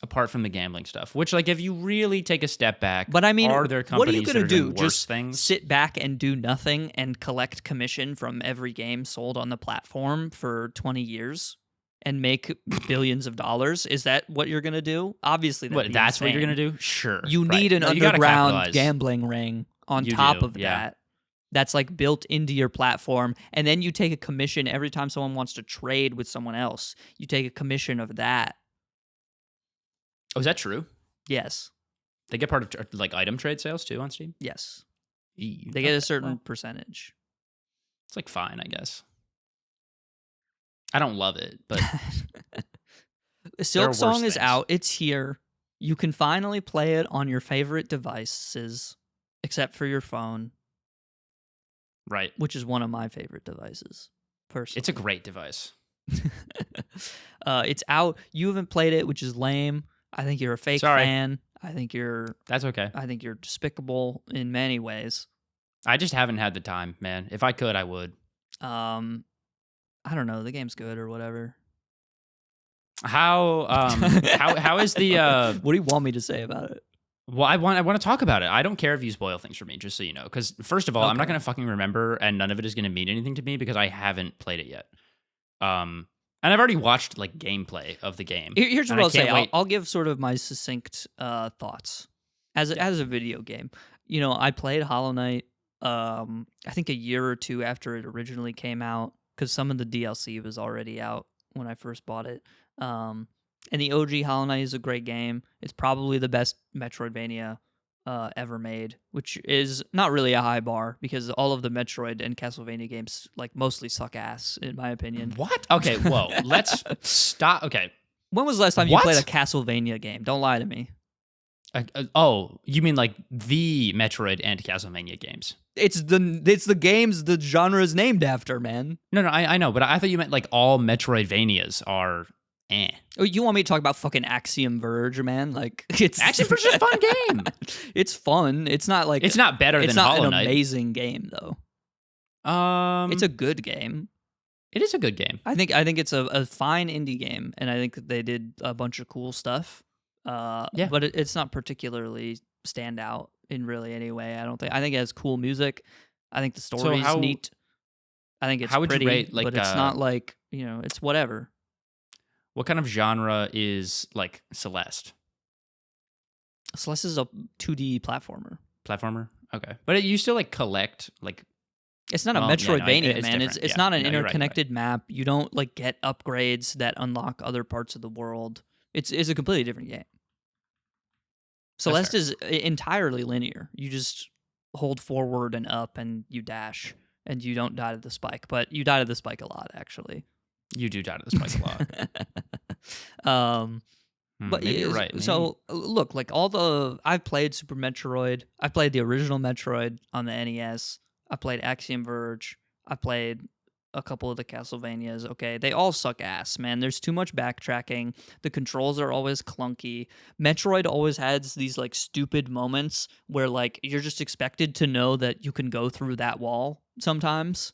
apart from the gambling stuff, which, like, if you really take a step back, But I mean, are there what are you companies that gonna are doing do? worse Just things? sit back and do nothing and collect commission from every game sold on the platform for 20 years and make billions of dollars? Is that what you're gonna do? Obviously, that'd be That's what you're insane. gonna do? Sure. You right. need an No, you gotta underground capitalize. gambling ring on You top do, of yeah. that. That's like built into your platform, and then you take a commission every time someone wants to trade with someone else. You take a commission of that. Oh, is that true? Yes, They get part of like item trade sales too on Steam. yes. Eee, They get a okay, certain well, percentage. it's like fine, I guess. I don't love it, but there are worse Silksong is things. out. It's here. You can finally play it on your favorite devices, except for your phone, right. which is one of my favorite devices. Personally, It's a great device. it's out. You haven't played it, which is lame. I think you're a fake Sorry. fan. I think you're That's okay. despicable in many ways. I just haven't had the time, man. If I could, I would. I don't know. The game's good or whatever. How is the What do you want me to say about it? well, I want to talk about it. I don't care if you spoil things for me, just so you know. Because first of all, I'm not Okay. gonna fucking remember, and none of it is gonna mean anything to me because I haven't played it yet. And I've already watched like gameplay of the game. Here's and what I I'll say. can't wait. I'll give sort of my succinct thoughts as a video game. You know, I played Hollow Knight. I think a year or two after it originally came out, because some of the DLC was already out when I first bought it. And the OG Hollow Knight is a great game. It's probably the best Metroidvania ever made, which is not really a high bar because all of the Metroid and Castlevania games like mostly suck ass, in my opinion. What? Okay, whoa. Let's stop. Okay. When was the last time you What? played a Castlevania game? Don't lie to me. Oh, you mean like the Metroid and Castlevania games? It's the games the genre is named after, man. No, I know, but I thought you meant like all Metroidvanias are eh. Oh, you want me to talk about fucking Axiom Verge, man? Like it's Axiom Verge is a fun game. It's fun. It's not like It's not better it's than not Hollow an Knight. amazing game though. It's a good game. It is a good game. I think it's a fine indie game, and I think that they did a bunch of cool stuff. Yeah. But it's not particularly stand out in really any way. I don't think. I think it has cool music. I think the story's how- neat. I think it's how would you pretty, rate, like, but it's not like, you know, it's whatever. What kind of genre is like Celeste? Celeste is a 2D platformer. Platformer? Okay. But you still like collect like It's not a Well, yeah, no, Metroidvania, it's man. It's different. Yeah. not an No, you're right, you're right. interconnected map. You don't like get upgrades that unlock other parts of the world. It's a completely different game. Celeste fair. is entirely linear. You just hold forward and up, and you dash, and you don't die to the spike. But you die to the spike a lot, actually. you do die to the spike a lot. But Maybe you're right. So look, like I've played Super Metroid. I played the original Metroid on the NES. I played Axiom Verge. I played a couple of the Castlevanias. Okay, they all suck ass, man. There's too much backtracking. The controls are always clunky. Metroid always has these like stupid moments where like you're just expected to know that you can go through that wall sometimes.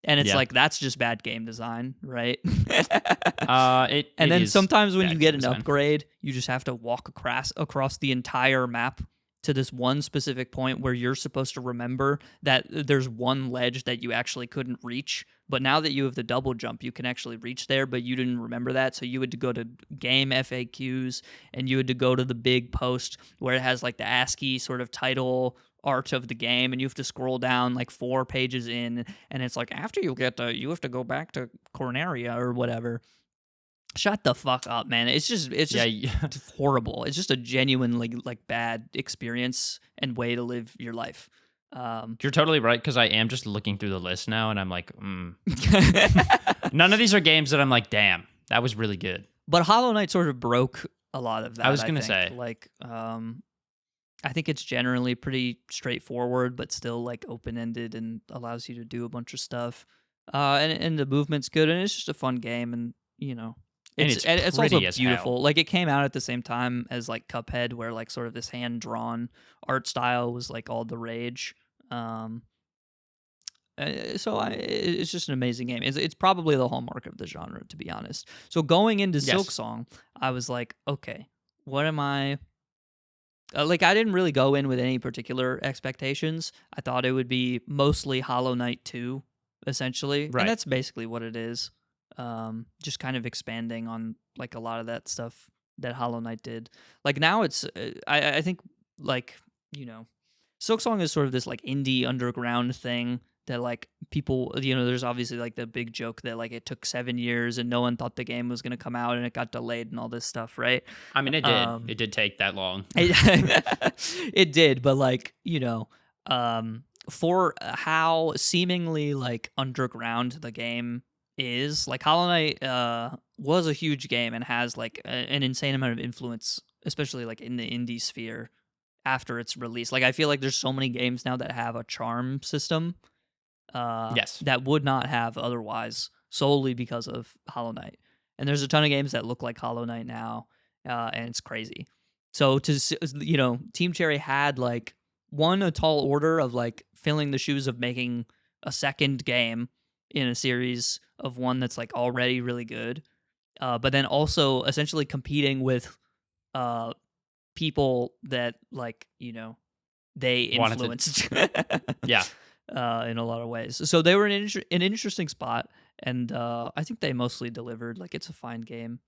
And it's Yeah. like that's just bad game design, right? It And then is sometimes when bad you get game an design. upgrade, you just have to walk across the entire map to this one specific point where you're supposed to remember that there's one ledge that you actually couldn't reach. But now that you have the double jump, you can actually reach there, but you didn't remember that. So you had to go to game FAQs, and you had to go to the big post where it has like the ASCII sort of title art of the game, and you have to scroll down like 4 pages in, and it's like after you get to, you have to go back to Corneria or whatever. Shut the fuck up, man. It's just Yeah, horrible. It's just a genuine like bad experience and way to live your life. you're totally right because I am just looking through the list now and I'm like, none of these are games that I'm like, damn, that was really good. But Hollow Knight sort of broke a lot of that. I was gonna think. say. like, I think it's generally pretty straightforward, but still like open ended and allows you to do a bunch of stuff. And the movement's good, and it's just a fun game, and you know. And It's it's also pretty as beautiful. hell. Like it came out at the same time as like Cuphead, where like sort of this hand drawn art style was like all the rage. It's just an amazing game. It's probably the hallmark of the genre, to be honest. So going into Yes. Silksong, I was like, okay, what am I like? I didn't really go in with any particular expectations. I thought it would be mostly Hollow Knight 2, essentially, Right. and that's basically what it is. Just kind of expanding on like a lot of that stuff that Hollow Knight did. Like now it's, I think like Silksong is sort of this like indie underground thing that like people, there's obviously like the big joke that like it took 7 years and no one thought the game was going to come out and it got delayed and all this stuff, right? I mean, it did. It did take that long. It did, but like, for how seemingly like underground the game is, like Hollow Knight was a huge game and has like an insane amount of influence, especially like in the indie sphere after its release. Like I feel like there's so many games now that have a charm system Yes. that would not have otherwise, solely because of Hollow Knight. And there's a ton of games that look like Hollow Knight now, and it's crazy. So Team Cherry had like a tall order of like filling the shoes of making a second game in a series of one that's like already really good, but then also essentially competing with people that like they influenced. Yeah. In a lot of ways. So they were in an interesting spot, and I think they mostly delivered. Like it's a fine game.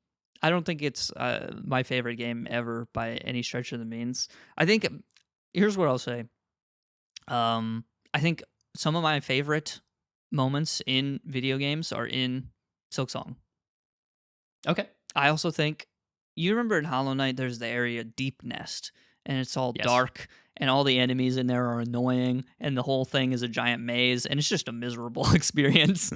I don't think it's my favorite game ever by any stretch of the means. I think here's what I'll say. I think some of my favorite moments in video games are in Silksong. Okay. I also think you remember in Hollow Knight there's the area Deep Nest, and it's all dark, and all the enemies in there are annoying, and the whole thing is a giant maze, and it's just a miserable experience.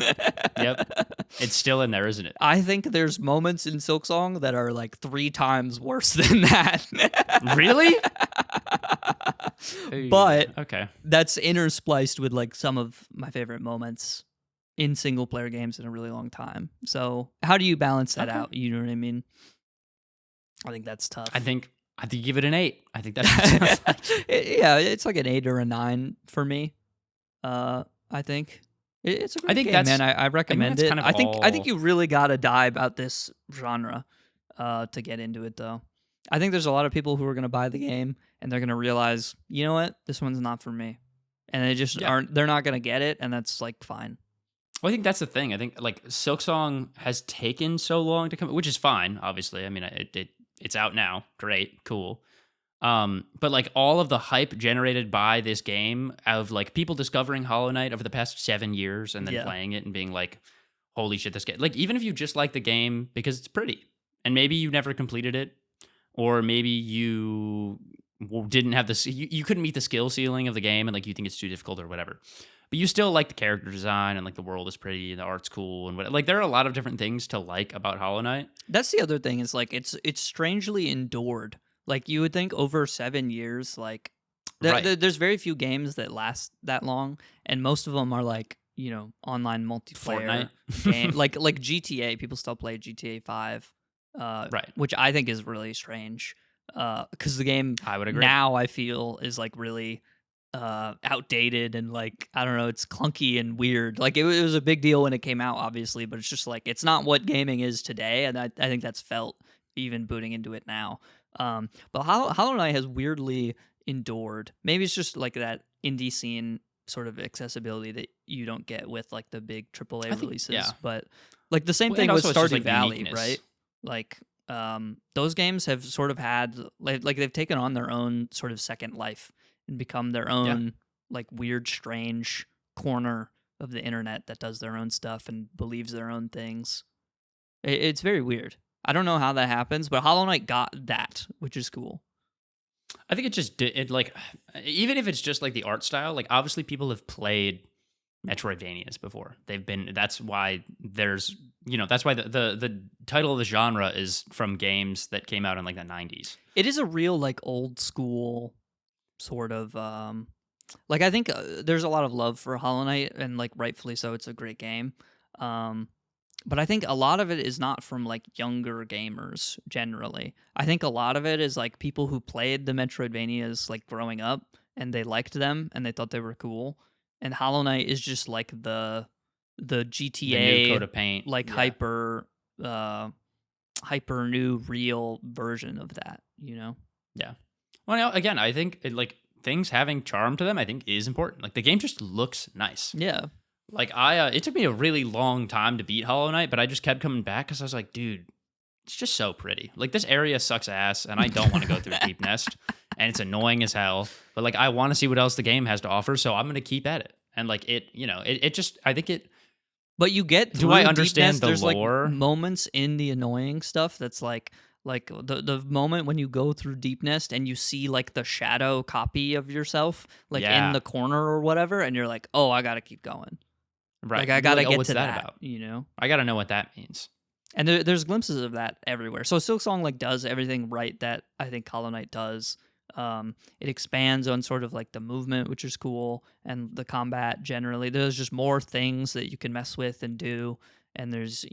Yep. It's still in there, isn't it? I think there's moments in Silksong that are like 3 times worse than that. Really? But okay, that's interspliced with like some of my favorite moments in single player games in a really long time. So how do you balance that out? You know what I mean? I think that's tough. I think give it an 8. I think that's yeah, it's like an 8 or a 9 for me. I think it's a great game, man. I recommend it. I think you really gotta die about this genre to get into it, though. I think there's a lot of people who are gonna buy the game and they're gonna realize, you know what, this one's not for me, and they just aren't. They're not gonna get it, and that's like fine. Well, I think that's the thing. I think like Silksong has taken so long to come, which is fine, obviously. I mean, it's out now. Great, cool. But like all of the hype generated by this game of like people discovering Hollow Knight over the past 7 years and then playing it and being like, holy shit, this game. Like even if you just like the game because it's pretty and maybe you never completed it, or maybe you didn't have you couldn't meet the skill ceiling of the game and like you think it's too difficult or whatever. But you still like the character design and like the world is pretty and the art's cool and like there are a lot of different things to like about Hollow Knight. That's the other thing is like it's strangely endured. Like you would think over 7 years, like there's very few games that last that long, and most of them are like online multiplayer game, like GTA. People still play GTA 5, which I think is really strange because the game I would agree. Now I feel is like really outdated and like I don't know, it's clunky and weird. Like it was a big deal when it came out, obviously, but it's just like it's not what gaming is today, and I think that's felt even booting into it now. But Hollow Knight has weirdly endured. Maybe it's just like that indie scene sort of accessibility that you don't get with like the big AAA releases. But like the same thing with Stardew Valley, right? Like those games have sort of had like they've taken on their own sort of second life and become their own like weird, strange corner of the internet that does their own stuff and believes their own things. It's very weird. I don't know how that happens, but Hollow Knight got that, which is cool. I think it just did like, even if it's just like the art style, like obviously people have played Metroidvanias before. That's why there's, that's why the title of the genre is from games that came out in like the 90s. It is a real like old school sort of, like I think there's a lot of love for Hollow Knight and like rightfully so, it's a great game. But I think a lot of it is not from like younger gamers generally. I think a lot of it is like people who played the Metroidvanias like growing up and they liked them and they thought they were cool. And Hollow Knight is just like the GTA, the new coat of paint, like hyper new real version of that. you know? Yeah. Well, now, again, I think like things having charm to them, I think is important. Like the game just looks nice. Yeah. Like it took me a really long time to beat Hollow Knight, but I just kept coming back because I was like, dude, it's just so pretty. Like this area sucks ass, and I don't want to go through Deep Nest, and it's annoying as hell. But like I want to see what else the game has to offer, so I'm gonna keep at it. And like it just I think it. But you get Do I through understand Deep Nest, the there's lore? like moments in the annoying stuff that's like the moment when you go through Deep Nest and you see like the shadow copy of yourself like in Yeah. the corner or whatever, and you're like, oh, I gotta keep going. Right. Like I You're gotta like, oh, get what's to that that, about? you know. I gotta know what that means. And there's glimpses of that everywhere. So Silksong like does everything right that I think Hollow Knight does. It expands on sort of like the movement, which is cool, and the combat generally. There's just more things that you can mess with and do. And there's,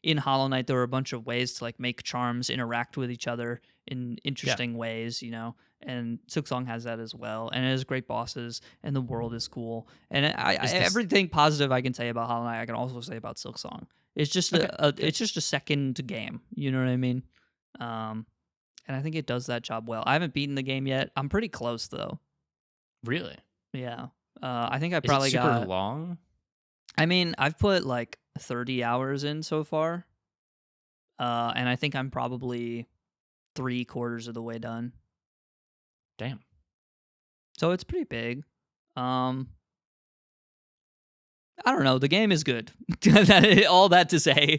in Hollow Knight there were a bunch of ways to like make charms interact with each other in interesting ways, And Silksong has that as well, and it has great bosses, and the world is cool. And everything positive I can say about Hollow Knight, I can also say about Silksong. It's just it's just a second game. You know what I mean? And I think it does that job well. I haven't beaten the game yet. I'm pretty close though. Really? Yeah. I think I Is probably it super got. long? I mean, I've put like 30 hours in so far, and I think I'm probably 3/4 of the way done. Damn. So it's pretty big. I don't know. The game is good. All that to say.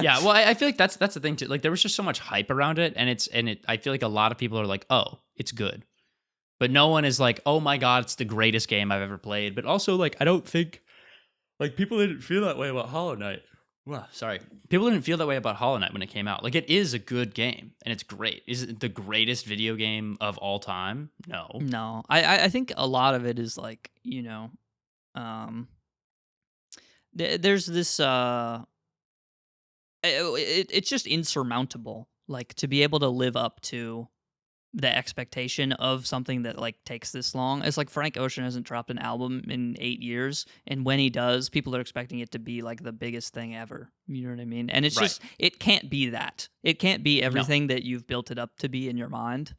Yeah, well, I feel like that's the thing too. Like there was just so much hype around it, and I feel like a lot of people are like, oh, it's good, but no one is like, oh my god, it's the greatest game I've ever played. But also, like, I don't think like people didn't feel that way about Hollow Knight. Well, sorry, people didn't feel that way about Hollow Knight when it came out. Like it is a good game and it's great. Is it the greatest video game of all time? No. No, I think a lot of it is like there's this it's just insurmountable, like to be able to live up to the expectation of something that like takes this long. It's like Frank Ocean hasn't dropped an album in 8 years, and when he does, people are expecting it to be like the biggest thing ever. You know what I mean? And it's just it can't be that. It can't be everything that you've built it up to be in your mind.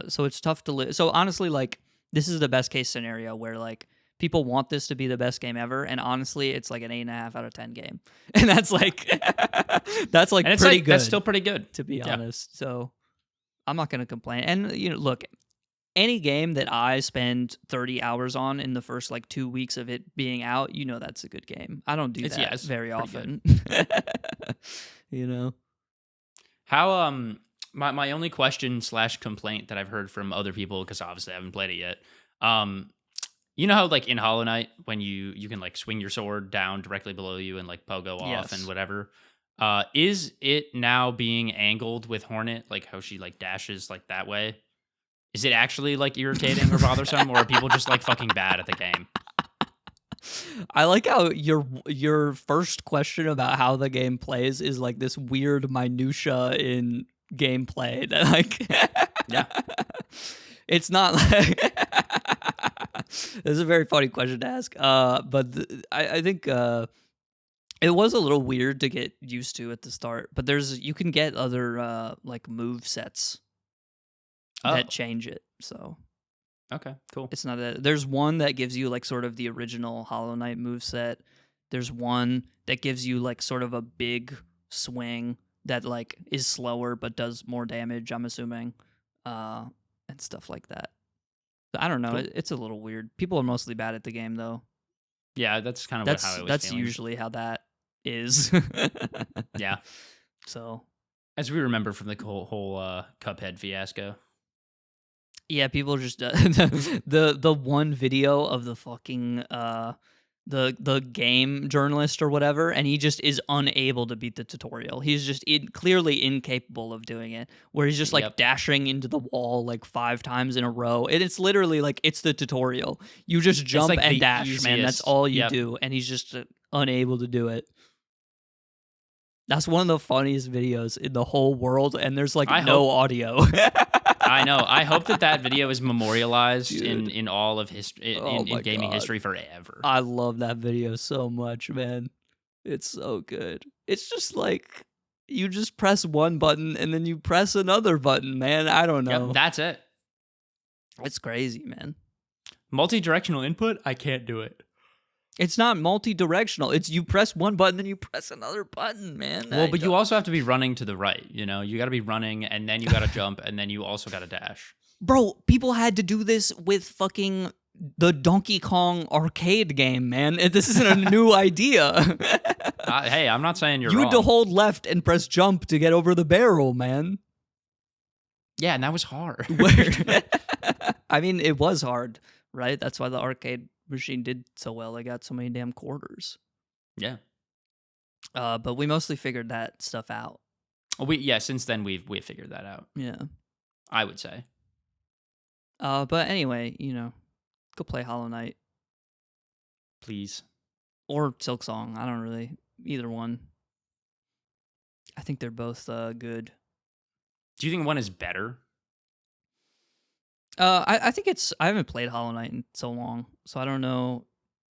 So it's tough to live. So honestly, like this is the best case scenario where like people want this to be the best game ever, and honestly, it's like an 8.5 out of 10 game, and that's like that's like And it's pretty like, good. that's still pretty good, to be honest. So I'm not gonna complain. And look, any game that I spend 30 hours on in the first like 2 weeks of it being out, that's a good game. I don't do that very often. How my only question / complaint that I've heard from other people, because obviously I haven't played it yet. You know how like in Hollow Knight when you can like swing your sword down directly below you and like pogo off and whatever. Is it now being angled with Hornet, like how she like dashes like that way? Is it actually like irritating or bothersome, or are people just like fucking bad at the game? I like how your first question about how the game plays is like this weird minutia in gameplay that like Yeah. It's not like this is a very funny question to ask. But I think it was a little weird to get used to at the start. But you can get other like move sets that change it. So okay, cool. it's not there's one that gives you like sort of the original Hollow Knight move set. There's one that gives you like sort of a big swing that like is slower but does more damage, I'm assuming, and stuff like that. I don't know. Cool. It's a little weird. People are mostly bad at the game, though. Yeah, that's kind of how I was That's feeling. usually how that is. Yeah. So, as we remember from the whole Cuphead fiasco. Yeah, people just the one video of the fucking the game journalist or whatever, and he just is unable to beat the tutorial. He's just clearly incapable of doing it, where he's just like dashing into the wall like 5 times in a row. And it's literally like, it's the tutorial. You just jump like and dash, easiest. Man. That's all you do. And he's just unable to do it. That's one of the funniest videos in the whole world, and there's like no audio. I know. I hope that video is memorialized in all of history, in gaming history forever. I love that video so much, man. It's so good. It's just like, You just press one button and then you press another button, man. I don't know. Yep, that's it. It's crazy, man. Multi-directional input, I can't do it. It's not multi-directional. It's you press one button, then you press another button, man. Well, but you also have to be running to the right, you know? You got to be running, and then you got to jump, and then you also got to dash. Bro, people had to do this with fucking the Donkey Kong arcade game, man. This isn't a new idea. Hey, I'm not saying you're you wrong. had to hold left and press jump to get over the barrel, man. Yeah, and that was hard. I mean, it was hard, right? That's why the arcade machine did so well. They got so many damn quarters. Yeah. But we mostly figured that stuff out. Since then we've figured that out. Yeah. I would say. But anyway, go play Hollow Knight. Please. Or Silksong. I don't really either one. I think they're both good. Do you think one is better? I think I haven't played Hollow Knight in so long, so I don't know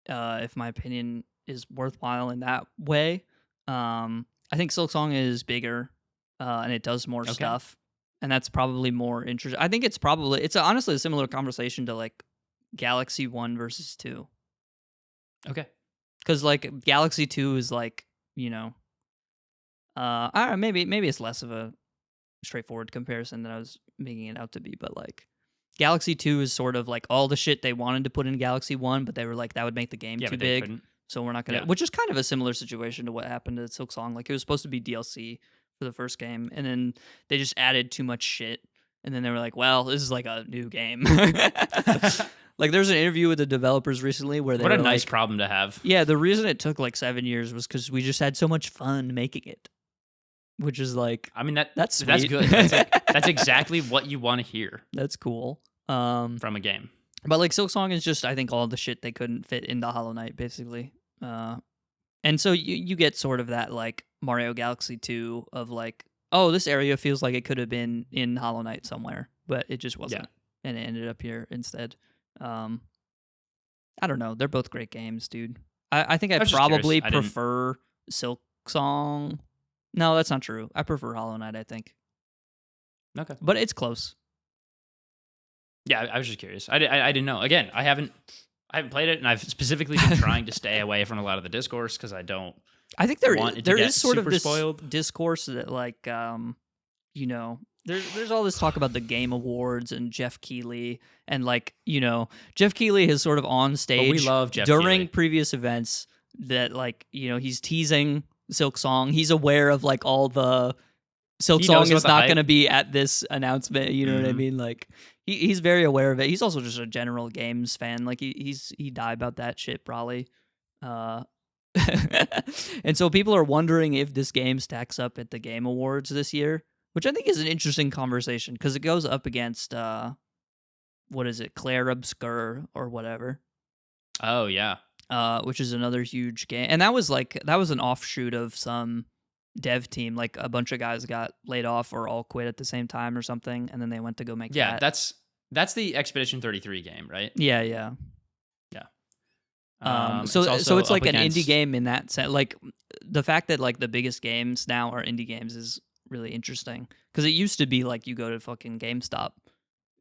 if my opinion is worthwhile in that way. I think Silksong is bigger, and it does more stuff, and that's probably more interesting. I think it's honestly a similar conversation to like Galaxy 1 versus 2. Okay. Because like Galaxy 2 is like, I don't know, maybe it's less of a straightforward comparison than I was making it out to be, but like Galaxy 2 is sort of like all the shit they wanted to put in Galaxy 1, but they were like, that would make the game too big. So we're not going to, which is kind of a similar situation to what happened to Silksong. Like it was supposed to be DLC for the first game, and then they just added too much shit. And then they were like, well, this is like a new game. Like there's an interview with the developers recently where they What a were nice like, problem to have. Yeah, the reason it took like 7 years was because we just had so much fun making it. Which is like, I mean, that's good. That's exactly what you want to hear. That's cool. From a game. But like Silksong is just, I think, all the shit they couldn't fit into Hollow Knight, basically. And so you get sort of that like Mario Galaxy 2 of like, oh, this area feels like it could have been in Hollow Knight somewhere, but it just wasn't. Yeah. And it ended up here instead. I don't know. They're both great games, dude. I think I probably prefer Silksong. No, that's not true. I prefer Hollow Knight, I think. Okay. But it's close. Yeah, I was just curious. I didn't know. Again, I haven't played it, and I've specifically been trying to stay away from a lot of the discourse because I don't. I think there is sort of this spoiled discourse that like there's all this talk about the Game Awards and Geoff Keighley, and like Geoff Keighley is sort of on stage we love Geoff during Keighley. Previous events that like he's teasing Silksong. He's aware of like all the Silksong is not going to be at this announcement. You know what I mean? Like he's very aware of it. He's also just a general games fan. Like he died about that shit probably. And so people are wondering if this game stacks up at the Game Awards this year, which I think is an interesting conversation because it goes up against what is it, Claire Obscure or whatever. Oh yeah. Which is another huge game, and that was an offshoot of some dev team. Like a bunch of guys got laid off or all quit at the same time or something, and then they went to go make that. Yeah, that's the Expedition 33 game, right? Yeah. So it's like an indie game in that sense. Like the fact that like the biggest games now are indie games is really interesting because it used to be like you go to fucking GameStop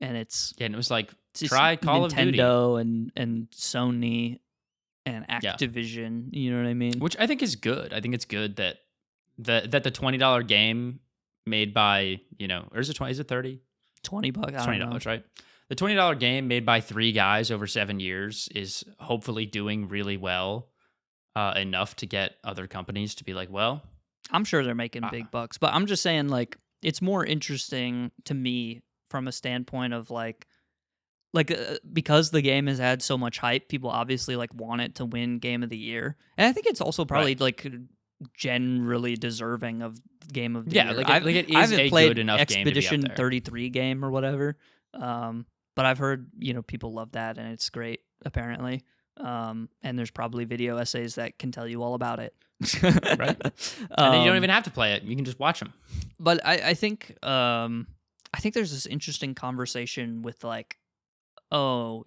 and and it was like try Call of Duty, Nintendo and Sony and Activision. You know what I mean? Which I think is good. I think it's good that the $20 game made by or is it 20? Is it 30? $20. $20, right? The $20 game made by 3 guys over 7 years is hopefully doing really well, enough to get other companies to be like, well, I'm sure they're making big bucks, but I'm just saying like it's more interesting to me from a standpoint of like because the game has had so much hype, people obviously like want it to win Game of the Year, and I think it's also probably like generally deserving of Game of the Year. It is I haven't a played good enough Expedition game to be up there. 33 game or whatever, but I've heard people love that and it's great apparently, and there's probably video essays that can tell you all about it. Right, and then you don't even have to play it; you can just watch them. But I think there's this interesting conversation with like, does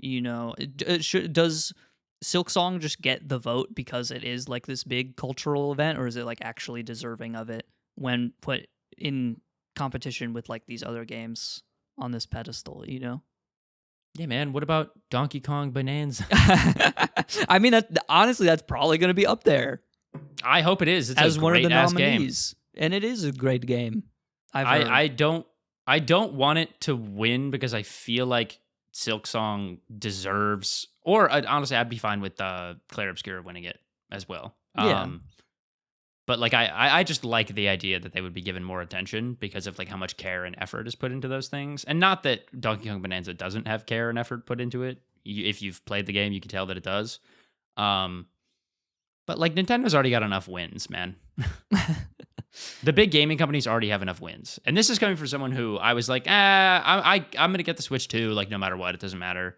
Silksong just get the vote because it is like this big cultural event, or is it like actually deserving of it? when put in competition with like these other games on this pedestal, you know? Yeah, man. What about Donkey Kong Bonanza? I mean, honestly, that's probably going to be up there I hope it is. It's as a one of the great-ass game. nominees, and it is a great game. I've heard. I don't want it to win because I feel like Silksong deserves, or honestly, I'd be fine with Claire Obscura winning it as well. Yeah. But like I just like the idea that they would be given more attention because of like how much care and effort is put into those things, and not that Donkey Kong Bonanza doesn't have care and effort put into it. If you've played the game, you can tell that it does. But like Nintendo's already got enough wins, man. The big gaming companies already have enough wins, and this is coming from someone who I was like, I'm gonna get the Switch too. Like no matter what, it doesn't matter.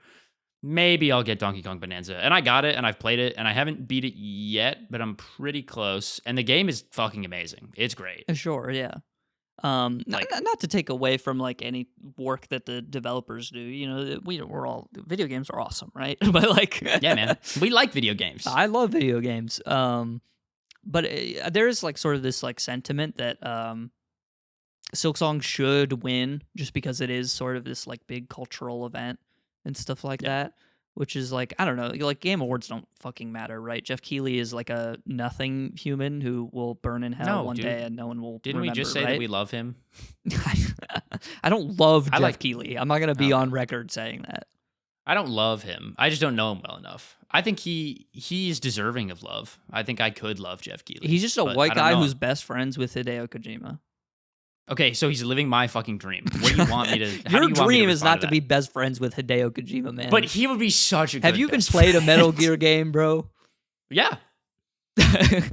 Maybe I'll get Donkey Kong Bonanza, and I got it, and I've played it, and I haven't beat it yet, but I'm pretty close. And the game is fucking amazing. It's great. Sure, yeah. Not to take away from like any work that the developers do. You know, we're all video games are awesome, right? But like, Yeah, man, we like video games. I love video games. But there is like sort of this like sentiment that Silksong should win just because it is sort of this like big cultural event and stuff like that. Which is like, I don't know, like Game Awards don't fucking matter, right? Geoff Keighley is like a nothing human who will burn in hell one day and no one will Didn't we just say right? that we love him? I don't love Geoff Keighley. I'm not going to be on record saying that. I don't love him. I just don't know him well enough. I think he's deserving of love. I think I could love Geoff Keighley. He's just a white guy who's best friends with Hideo Kojima. Okay, so he's living my fucking dream. What do you want me to? Your dream is not to be best friends with Hideo Kojima, man. But he would be such a good. Have you even played a Metal Gear game, bro? Yeah. And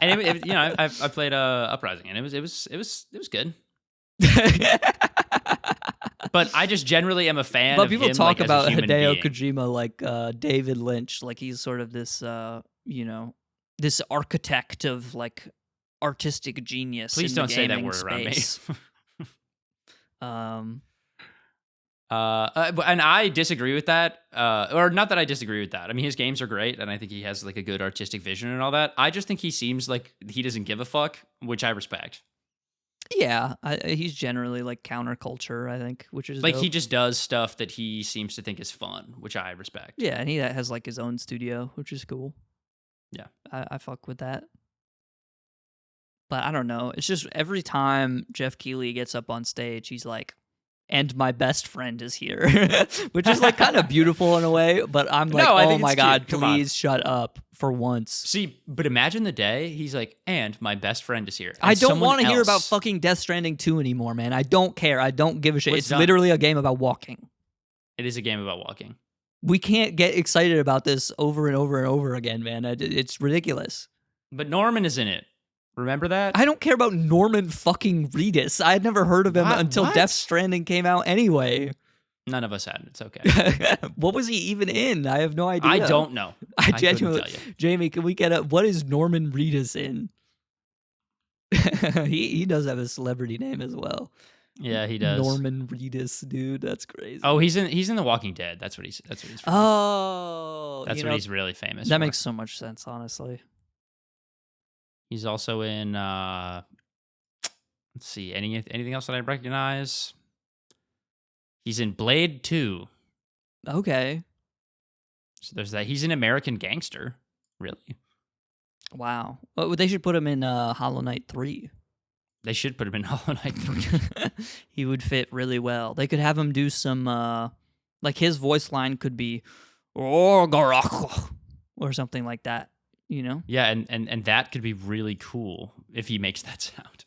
I played Uprising, and it was good. But I just generally am a fan. But of people him, talk like, about as a human Hideo being. Kojima like David Lynch, like he's sort of this, this architect of like artistic genius. Please don't say that word space. around me. And I disagree with that. Or not that I disagree with that. I mean, his games are great, and I think he has like a good artistic vision and all that. I just think he seems like he doesn't give a fuck, which I respect. Yeah, he's generally like counterculture, I think, which is like dope. He just does stuff that he seems to think is fun, which I respect. Yeah, and he has like his own studio, which is cool. Yeah, I fuck with that. But I don't know. It's just every time Geoff Keighley gets up on stage, he's like, and my best friend is here, which is like kind of beautiful in a way. But I'm like, oh my God, please shut up for once. See, but imagine the day he's like, and my best friend is here. I don't want to hear about fucking Death Stranding 2 anymore, man. I don't care. I don't give a shit. It's literally a game about walking. It is a game about walking. We can't get excited about this over and over and over again, man. It's ridiculous. But Norman is in it. Remember that? I don't care about Norman fucking Reedus. I had never heard of him until Death Stranding came out anyway. None of us had. It's okay. What was he even in? I have no idea. I don't know. I genuinely, tell you. Jamie, can we get what is Norman Reedus in? he does have a celebrity name as well. Yeah, he does. Norman Reedus, dude, that's crazy. Oh, he's in The Walking Dead. That's what he's from. Oh, that's what he's really famous that for. Makes so much sense, honestly. He's also in, let's see, anything else that I recognize? He's in Blade 2. Okay. So there's that. He's an American Gangster. Really? Wow. Well, they should put him in Hollow Knight 3. They should put him in Hollow Knight 3. He would fit really well. They could have him do some, like his voice line could be, or something like that. You know? Yeah, and that could be really cool if he makes that sound.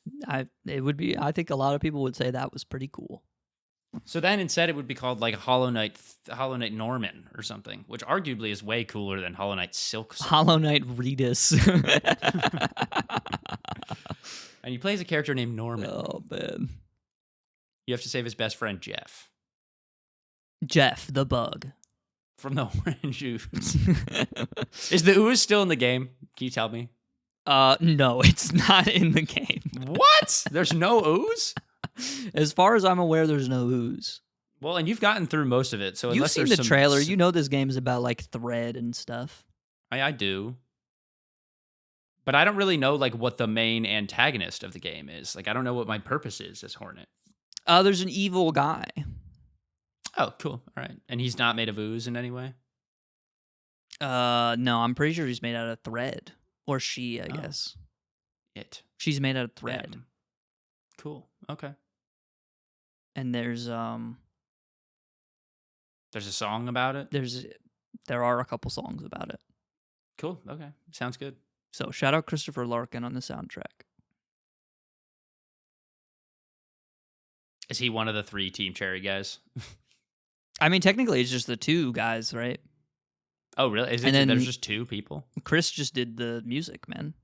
It would be. I think a lot of people would say that was pretty cool. So then instead it would be called like Hollow Knight Norman or something, which arguably is way cooler than Hollow Knight Silksong. Hollow Knight Reedus. And he plays a character named Norman. Oh man. You have to save his best friend Geoff. Geoff the bug. From the orange ooze. Is the ooze still in the game? Can you tell me? No, it's not in the game. What? There's no ooze? As far as I'm aware, there's no ooze. Well, and you've gotten through most of it, so you've seen the trailer. You know this game's about like thread and stuff. I do. But I don't really know like what the main antagonist of the game is. Like I don't know what my purpose is as Hornet. There's an evil guy. Oh, cool. All right. And he's not made of ooze in any way? No, I'm pretty sure he's made out of thread. Or she, I guess. She's made out of thread. Yeah. Cool. Okay. And there's a song about it? There are a couple songs about it. Cool. Okay. Sounds good. So shout out Christopher Larkin on the soundtrack. Is he one of the 3 Team Cherry guys? I mean, technically, it's just the 2 guys, right? Oh, really? There's just 2 people? Chris just did the music, man.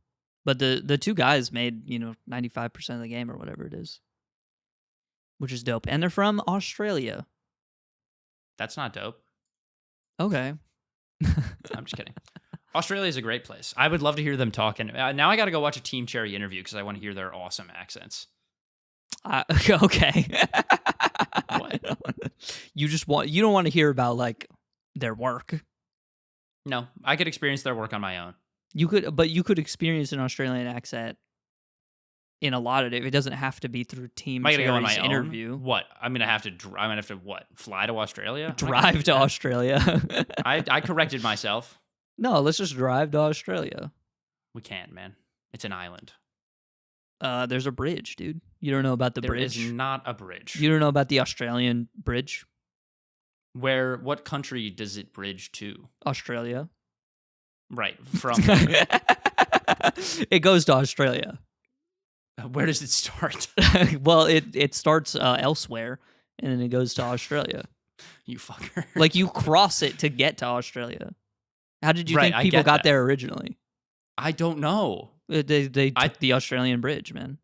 But the 2 guys made, 95% of the game or whatever it is. Which is dope. And they're from Australia. That's not dope. Okay. I'm just kidding. Australia is a great place. I would love to hear them talking. Now I got to go watch a Team Cherry interview because I want to hear their awesome accents. Okay. What? You don't want to hear about like their work. No, I could experience their work on my own. You could experience an Australian accent in a lot of it. It doesn't have to be through Team Cherry's go on my interview. Own? What? I'm gonna have to what? Fly to Australia? Drive to Australia. I corrected myself. No, let's just drive to Australia. We can't, man. It's an island. There's a bridge, dude. You don't know about the bridge? There is not a bridge. You don't know about the Australian bridge? What country does it bridge to? Australia. Right. From It goes to Australia. Where does it start? Well, it starts elsewhere, and then it goes to Australia. You fucker. Like, you cross it to get to Australia. How did you think people got there originally? I don't know. They took the Australian bridge, man.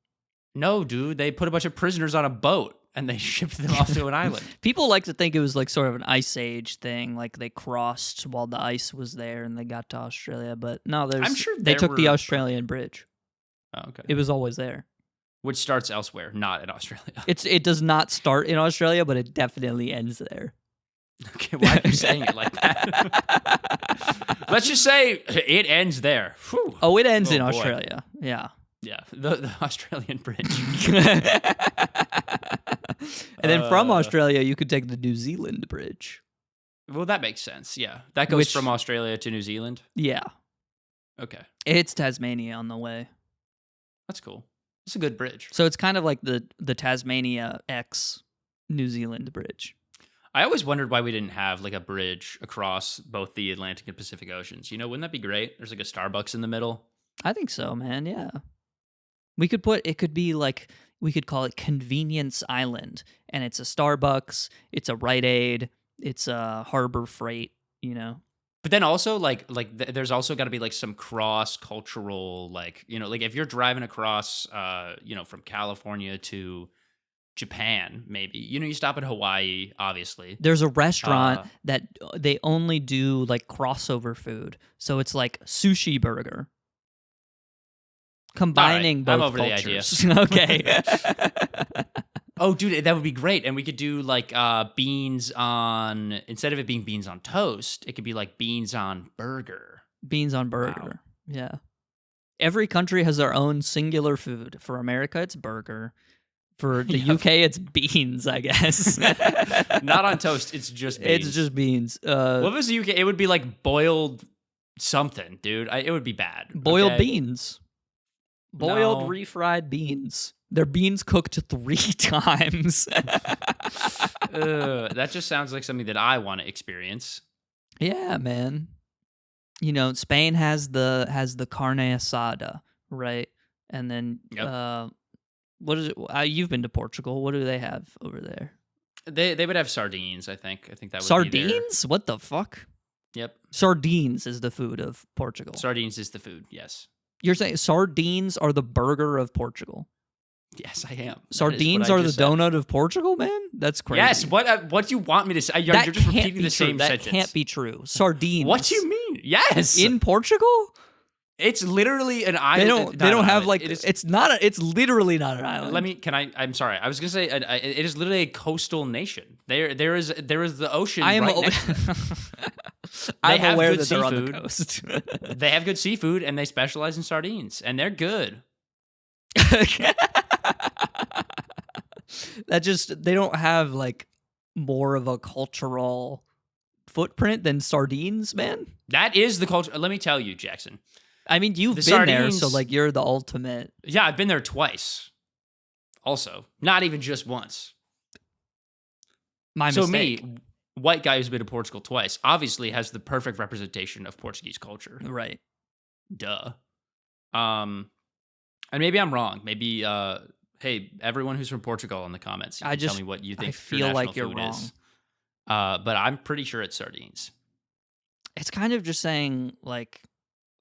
No, dude. They put a bunch of prisoners on a boat, and they shipped them off to an island. People like to think it was like sort of an ice age thing, like they crossed while the ice was there and they got to Australia. But no, I'm sure they took the Australian bridge. Oh, okay. It was always there. Which starts elsewhere, not in Australia. It does not start in Australia, but it definitely ends there. Okay, why are you saying it like that? Let's just say it ends there. Whew. Oh, it ends in Australia. Yeah. Yeah, the Australian bridge. And then from Australia, you could take the New Zealand bridge. Well, that makes sense. Yeah, that goes from Australia to New Zealand. Yeah. Okay. It's Tasmania on the way. That's cool. It's a good bridge. So it's kind of like the Tasmania X New Zealand bridge. I always wondered why we didn't have like a bridge across both the Atlantic and Pacific Oceans. Wouldn't that be great? There's like a Starbucks in the middle. I think so, man. Yeah. We could we could call it Convenience Island, and it's a Starbucks, it's a Rite Aid, it's a Harbor Freight, But then also there's also got to be like some cross cultural like if you're driving across from California to Japan, maybe you stop at Hawaii. Obviously, there's a restaurant that they only do like crossover food, so it's like sushi burger, combining both I'm over cultures. the idea. Okay. Oh, dude, that would be great, and we could do like beans on instead of it being beans on toast, it could be like beans on burger. Beans on burger. Wow. Yeah. Every country has their own singular food. For America, it's burger. For the UK, it's beans, I guess. Not on toast. It's just beans. It's just beans. What was the UK? It would be like boiled something, dude. It would be bad. Boiled beans. Boiled refried beans. They're beans cooked 3 times. That just sounds like something that I want to experience. Yeah, man. Spain has the carne asada, right? And then what is it? You've been to Portugal. What do they have over there? They would have sardines, I think. I think that would sardines? What the fuck? Yep. Sardines is the food of Portugal. Sardines is the food, yes. You're saying sardines are the burger of Portugal? Yes, I am. Sardines are the donut of Portugal, man? That's crazy. Yes, what do you want me to say? You're just repeating the same sentence. That can't be true. Sardines. What do you mean? Yes. In Portugal? It's literally an They island. don't have island. like It is, it's not it's literally not an island. I'm sorry. I was gonna say it is literally a coastal nation. There is the ocean I am right next to them. I'm have aware good that they're on the seafood. coast. They have good seafood and they specialize in sardines and they're good. That just they don't have like more of a cultural footprint than sardines, man. That is the culture. Let me tell you, Jackson. I mean, you've The been there, sardines- so like you're the ultimate. Yeah, I've been there twice. Also, not even just once. My So mistake. me, white guy who's been to Portugal twice, obviously has the perfect representation of Portuguese culture. Right. Duh. And maybe I'm wrong. Maybe hey, everyone who's from Portugal in the comments, you can tell me what you think I your feel national like you're food wrong. is. But I'm pretty sure it's sardines. It's kind of just saying like,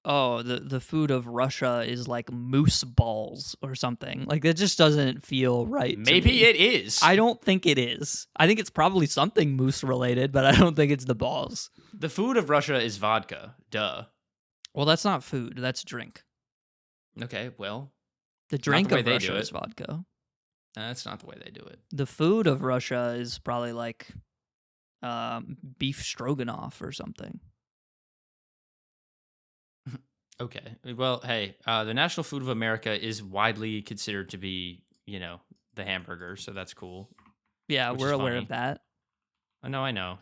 oh, the food of Russia is like moose balls or something. Like it just doesn't feel right. to Maybe me. it is. I don't think it is. I think it's probably something moose related, but I don't think it's the balls. The food of Russia is vodka. Duh. Well, that's not food. That's drink. Okay, well, The drink way of they Russia do is it. vodka. that's not the way they do it. The food of Russia is probably like beef stroganoff or something. Okay. Well, hey, the national food of America is widely considered to be, the hamburger, so that's cool. Yeah, Which we're is aware funny. of that. I know.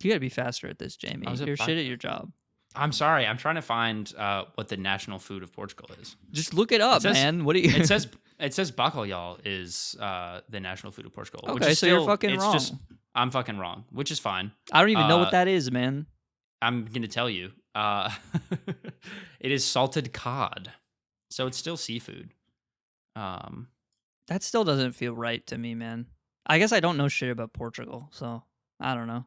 You gotta be faster at this, Jamie. I was You're about- shit at your job. I'm sorry. I'm trying to find what the national food of Portugal is. Just look it up, says- man. What do you? It says bacalhau is the national food of Portugal. which Okay, is so you're still- fucking it's wrong. Just, I'm fucking wrong, which is fine. I don't even know what uh, that is, man. I'm gonna tell you. It is salted cod, so it's still seafood. That still doesn't feel right to me, man. I guess I don't know shit about Portugal, so I don't know.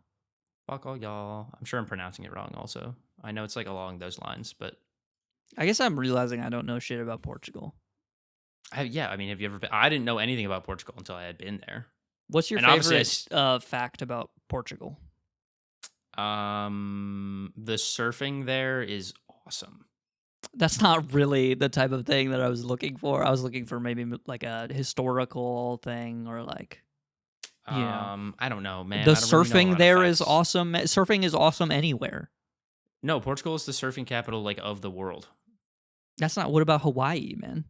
Bacalhau. I'm sure I'm pronouncing it wrong. Also, I know it's like along those lines, but I guess I'm realizing I don't know shit about Portugal. yeah. I mean, have you ever been? I didn't know anything about Portugal until I had been there. What's your And obviously favorite fact about Portugal? The surfing there is awesome. That's not really the type of thing that I was looking for. I was looking for maybe like a historical thing or like, I don't know, man. the I don't really know a surfing lot of there is facts. awesome. Surfing is awesome anywhere. No, Portugal is the surfing capital like of the world. That's not. What about Hawaii, man?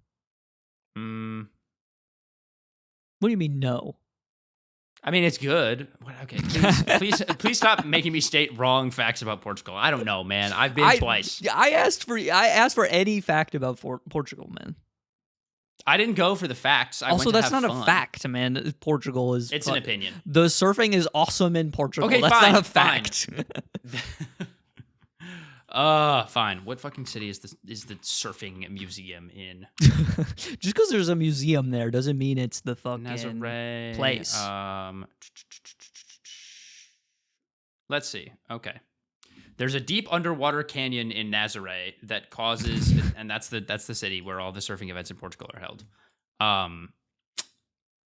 What do you mean no? I mean, it's good. Okay, please stop making me state wrong facts about Portugal. I don't know, man. I've been twice. I asked for any fact about Portugal, man. I didn't go for the facts. I Also, went to that's have not fun. a fact, man. Portugal is. It's an opinion. The surfing is awesome in Portugal. Okay, that's fine, not a fine. fact. Fine. What fucking city is the surfing museum in? Just because there's a museum there doesn't mean it's the fucking Nazaré place. Let's see. Okay. There's a deep underwater canyon in Nazaré that causes, and that's the city where all the surfing events in Portugal are held.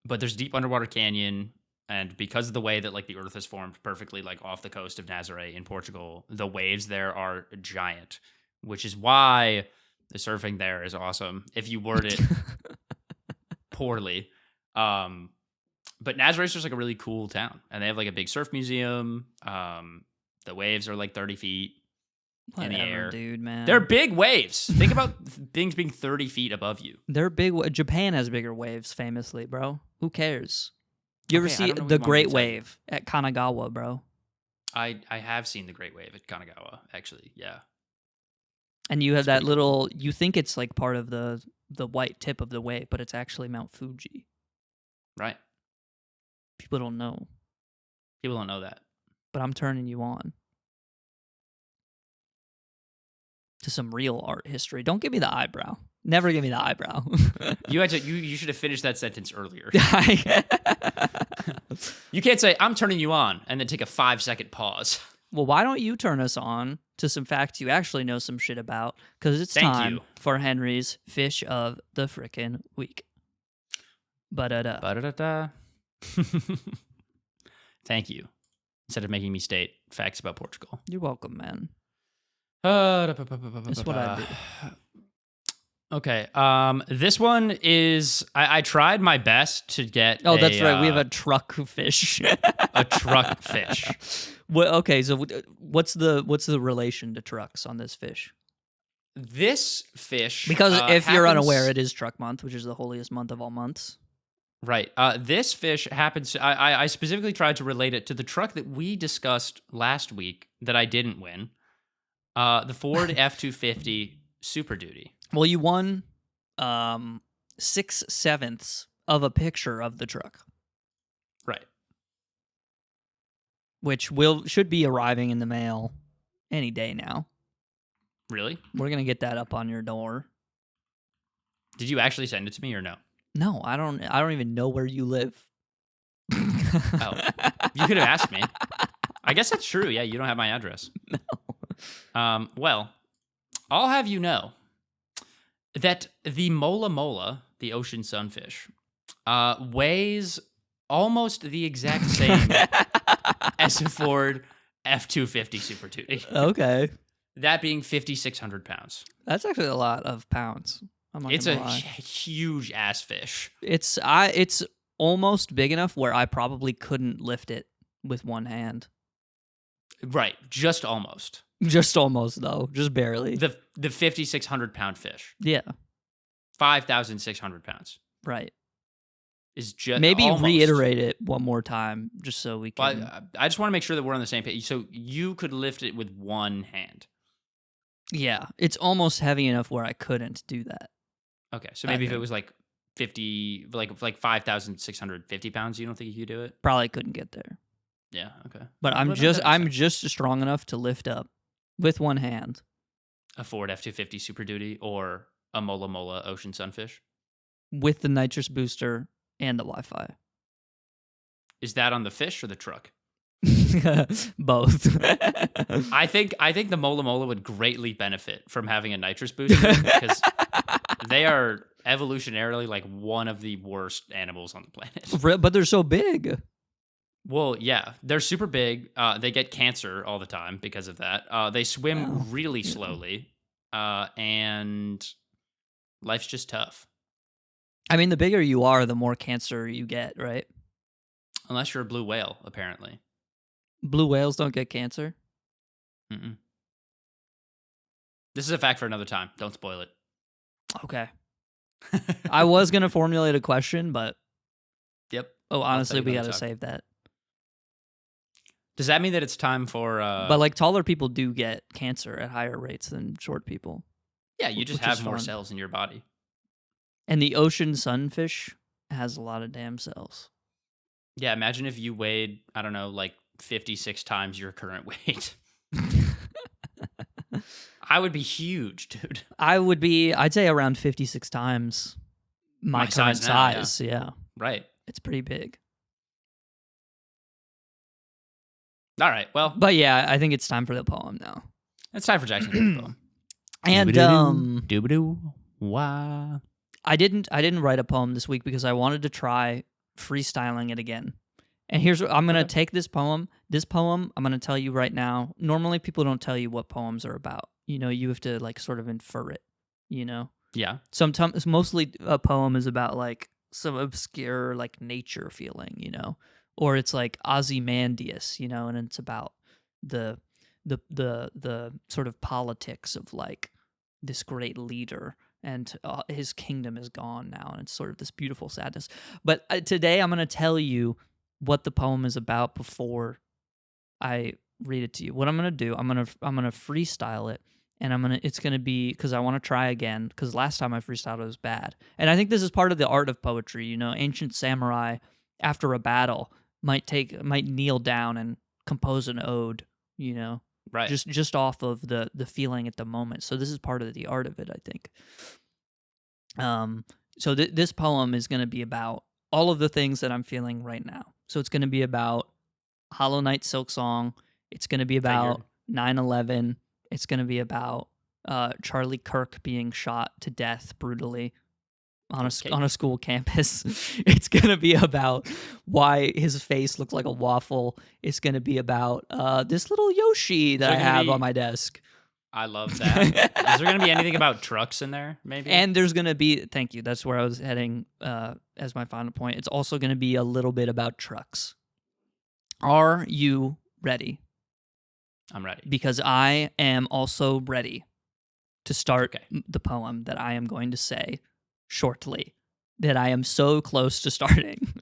But there's a deep underwater canyon, and because of the way that like the Earth is formed perfectly, like off the coast of Nazaré in Portugal, the waves there are giant, which is why the surfing there is awesome. If you word it poorly, but Nazaré is just like a really cool town, and they have like a big surf museum. The waves are like 30 feet in the Whatever, air. dude, man. They're big waves. Think about things being 30 feet above you. They're big. Japan has bigger waves, famously, bro. Who cares? You ever Okay, I see don't know what the you want me Great to tell you. Wave at Kanagawa, bro? I have seen the Great Wave at Kanagawa, actually. Yeah. And you have That's that pretty little. You think it's like part of the white tip of the wave, but it's actually Mount Fuji. Right. People don't know, People don't know that. but I'm turning you on to some real art history. Don't give me the eyebrow. Never give me the eyebrow. You should have finished that sentence earlier. You can't say, I'm turning you on, and then take a 5-second pause. Well, why don't you turn us on to some facts you actually know some shit about? Because it's Thank time you. for Henry's Fish of the Frickin' Week. Ba-da-da. Ba-da-da-da. Thank you. instead of making me state facts about Portugal. You're welcome, man. That's That's what I do. Okay. This one is I tried my best to get. Oh, that's right. We have a truck fish. a truck fish. Well, okay, so what's the relation to trucks on this fish? This fish, Because if you're unaware, it is Truck Month, which is the holiest month of all months. Right. This fish happens. I specifically tried to relate it to the truck that we discussed last week that I didn't win. The Ford F-250 Super Duty. Well, you won 6/7 of a picture of the truck, Right. which should be arriving in the mail any day now. Really? We're gonna get that up on your door. Did you actually send it to me or no? No, I don't even know where you live. Oh, you could have asked me. I guess that's true. Yeah, you don't have my address. No. Well, I'll have you know that the mola mola, the ocean sunfish, weighs almost the exact same as a Ford F-250 Super Duty. Okay. That being 5,600 pounds. That's actually a lot of pounds. I'm not It's gonna a lie. huge ass fish. It's almost big enough where I probably couldn't lift it with one hand. Right, just almost. Just almost though, just barely. The 5,600 pound fish, Yeah, 5,600 pounds right. is just Maybe almost. reiterate it one more time just so we can. But I just want to make sure that we're on the same page. So you could lift it with one hand. Yeah, it's almost heavy enough where I couldn't do that. Okay, so maybe if it was like 50, like 5,650 pounds, you don't think you could do it? Probably couldn't get there. Yeah. Okay. But Well, I'm that makes just sense. strong enough to lift up with one hand. A Ford F-250 Super Duty or a Mola Mola Ocean Sunfish. With the nitrous booster and the Wi-Fi. Is that on the fish or the truck? Both. I think the Mola Mola would greatly benefit from having a nitrous booster because they are evolutionarily like one of the worst animals on the planet. But they're so big. Well, yeah, they're super big. They get cancer all the time because of that. They swim Wow. really slowly, and life's just tough. I mean, the bigger you are, the more cancer you get, right? Unless you're a blue whale, apparently. Blue whales don't get cancer. Mm-mm. This is a fact for another time. Don't spoil it. Okay. I was going to formulate a question, but Yep. honestly, we got another to time. save that. Does that mean that it's time for? But like taller people do get cancer at higher rates than short people. Yeah, you just which is have more fun. cells in your body. And the ocean sunfish has a lot of damn cells. Yeah, imagine if you weighed, I don't know, like 56 times your current weight. I would be huge, dude. I'd say around 56 times my current size now, yeah. size. Yeah. Right. It's pretty big. All right. Well, But yeah, I think it's time for the poem now. it's time for Jackson Kirk's poem. And Doobadoo. Wah. I didn't write a poem this week because I wanted to try freestyling it again. And here's what I'm going to take this poem. This poem, I'm going to tell you right now. Normally people don't tell you what poems are about. You know, you have to like sort of infer it, you know. Yeah. Sometimes mostly a poem is about like some obscure like nature feeling, you know. Or it's like Ozymandias, you know, and it's about the sort of politics of like this great leader and his kingdom is gone now, and it's sort of this beautiful sadness. But today I'm going to tell you what the poem is about before I read it to you. What I'm going to do, I'm going to freestyle it, and it's going to be because I want to try again because last time I freestyled it was bad. And I think this is part of the art of poetry, you know. Ancient samurai after a battle might kneel down and compose an ode, you know. Right. Just off of the feeling at the moment. So this is part of the art of it, I think. So this poem is going to be about all of the things that I'm feeling right now. So it's going to be about Hollow Knight Silksong. It's going to be about 9/11. It's going to be about Charlie Kirk being shot to death brutally on Okay. on a school campus. It's gonna be about why his face looks like a waffle. It's gonna be about this little Yoshi that I have on my desk. I love that. Is there going to be anything about trucks in there, maybe? And there's going to be, thank you, that's where I was heading as my final point. It's also going to be a little bit about trucks. Are you ready? I'm ready. Because I am also ready to start the poem that I am going to say shortly, that I am so close to starting.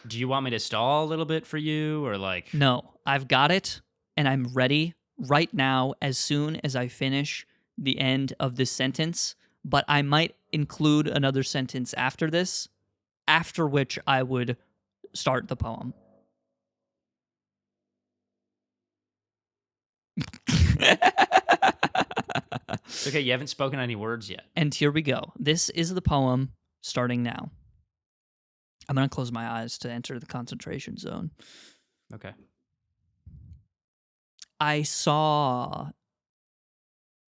Do you want me to stall a little bit for you, or like... No, I've got it, and I'm ready right now as soon as I finish the end of this sentence, but I might include another sentence after this, after which I would start the poem. Okay, you haven't spoken any words yet. And here we go. This is the poem starting now. I'm going to close my eyes to enter the concentration zone. Okay. I saw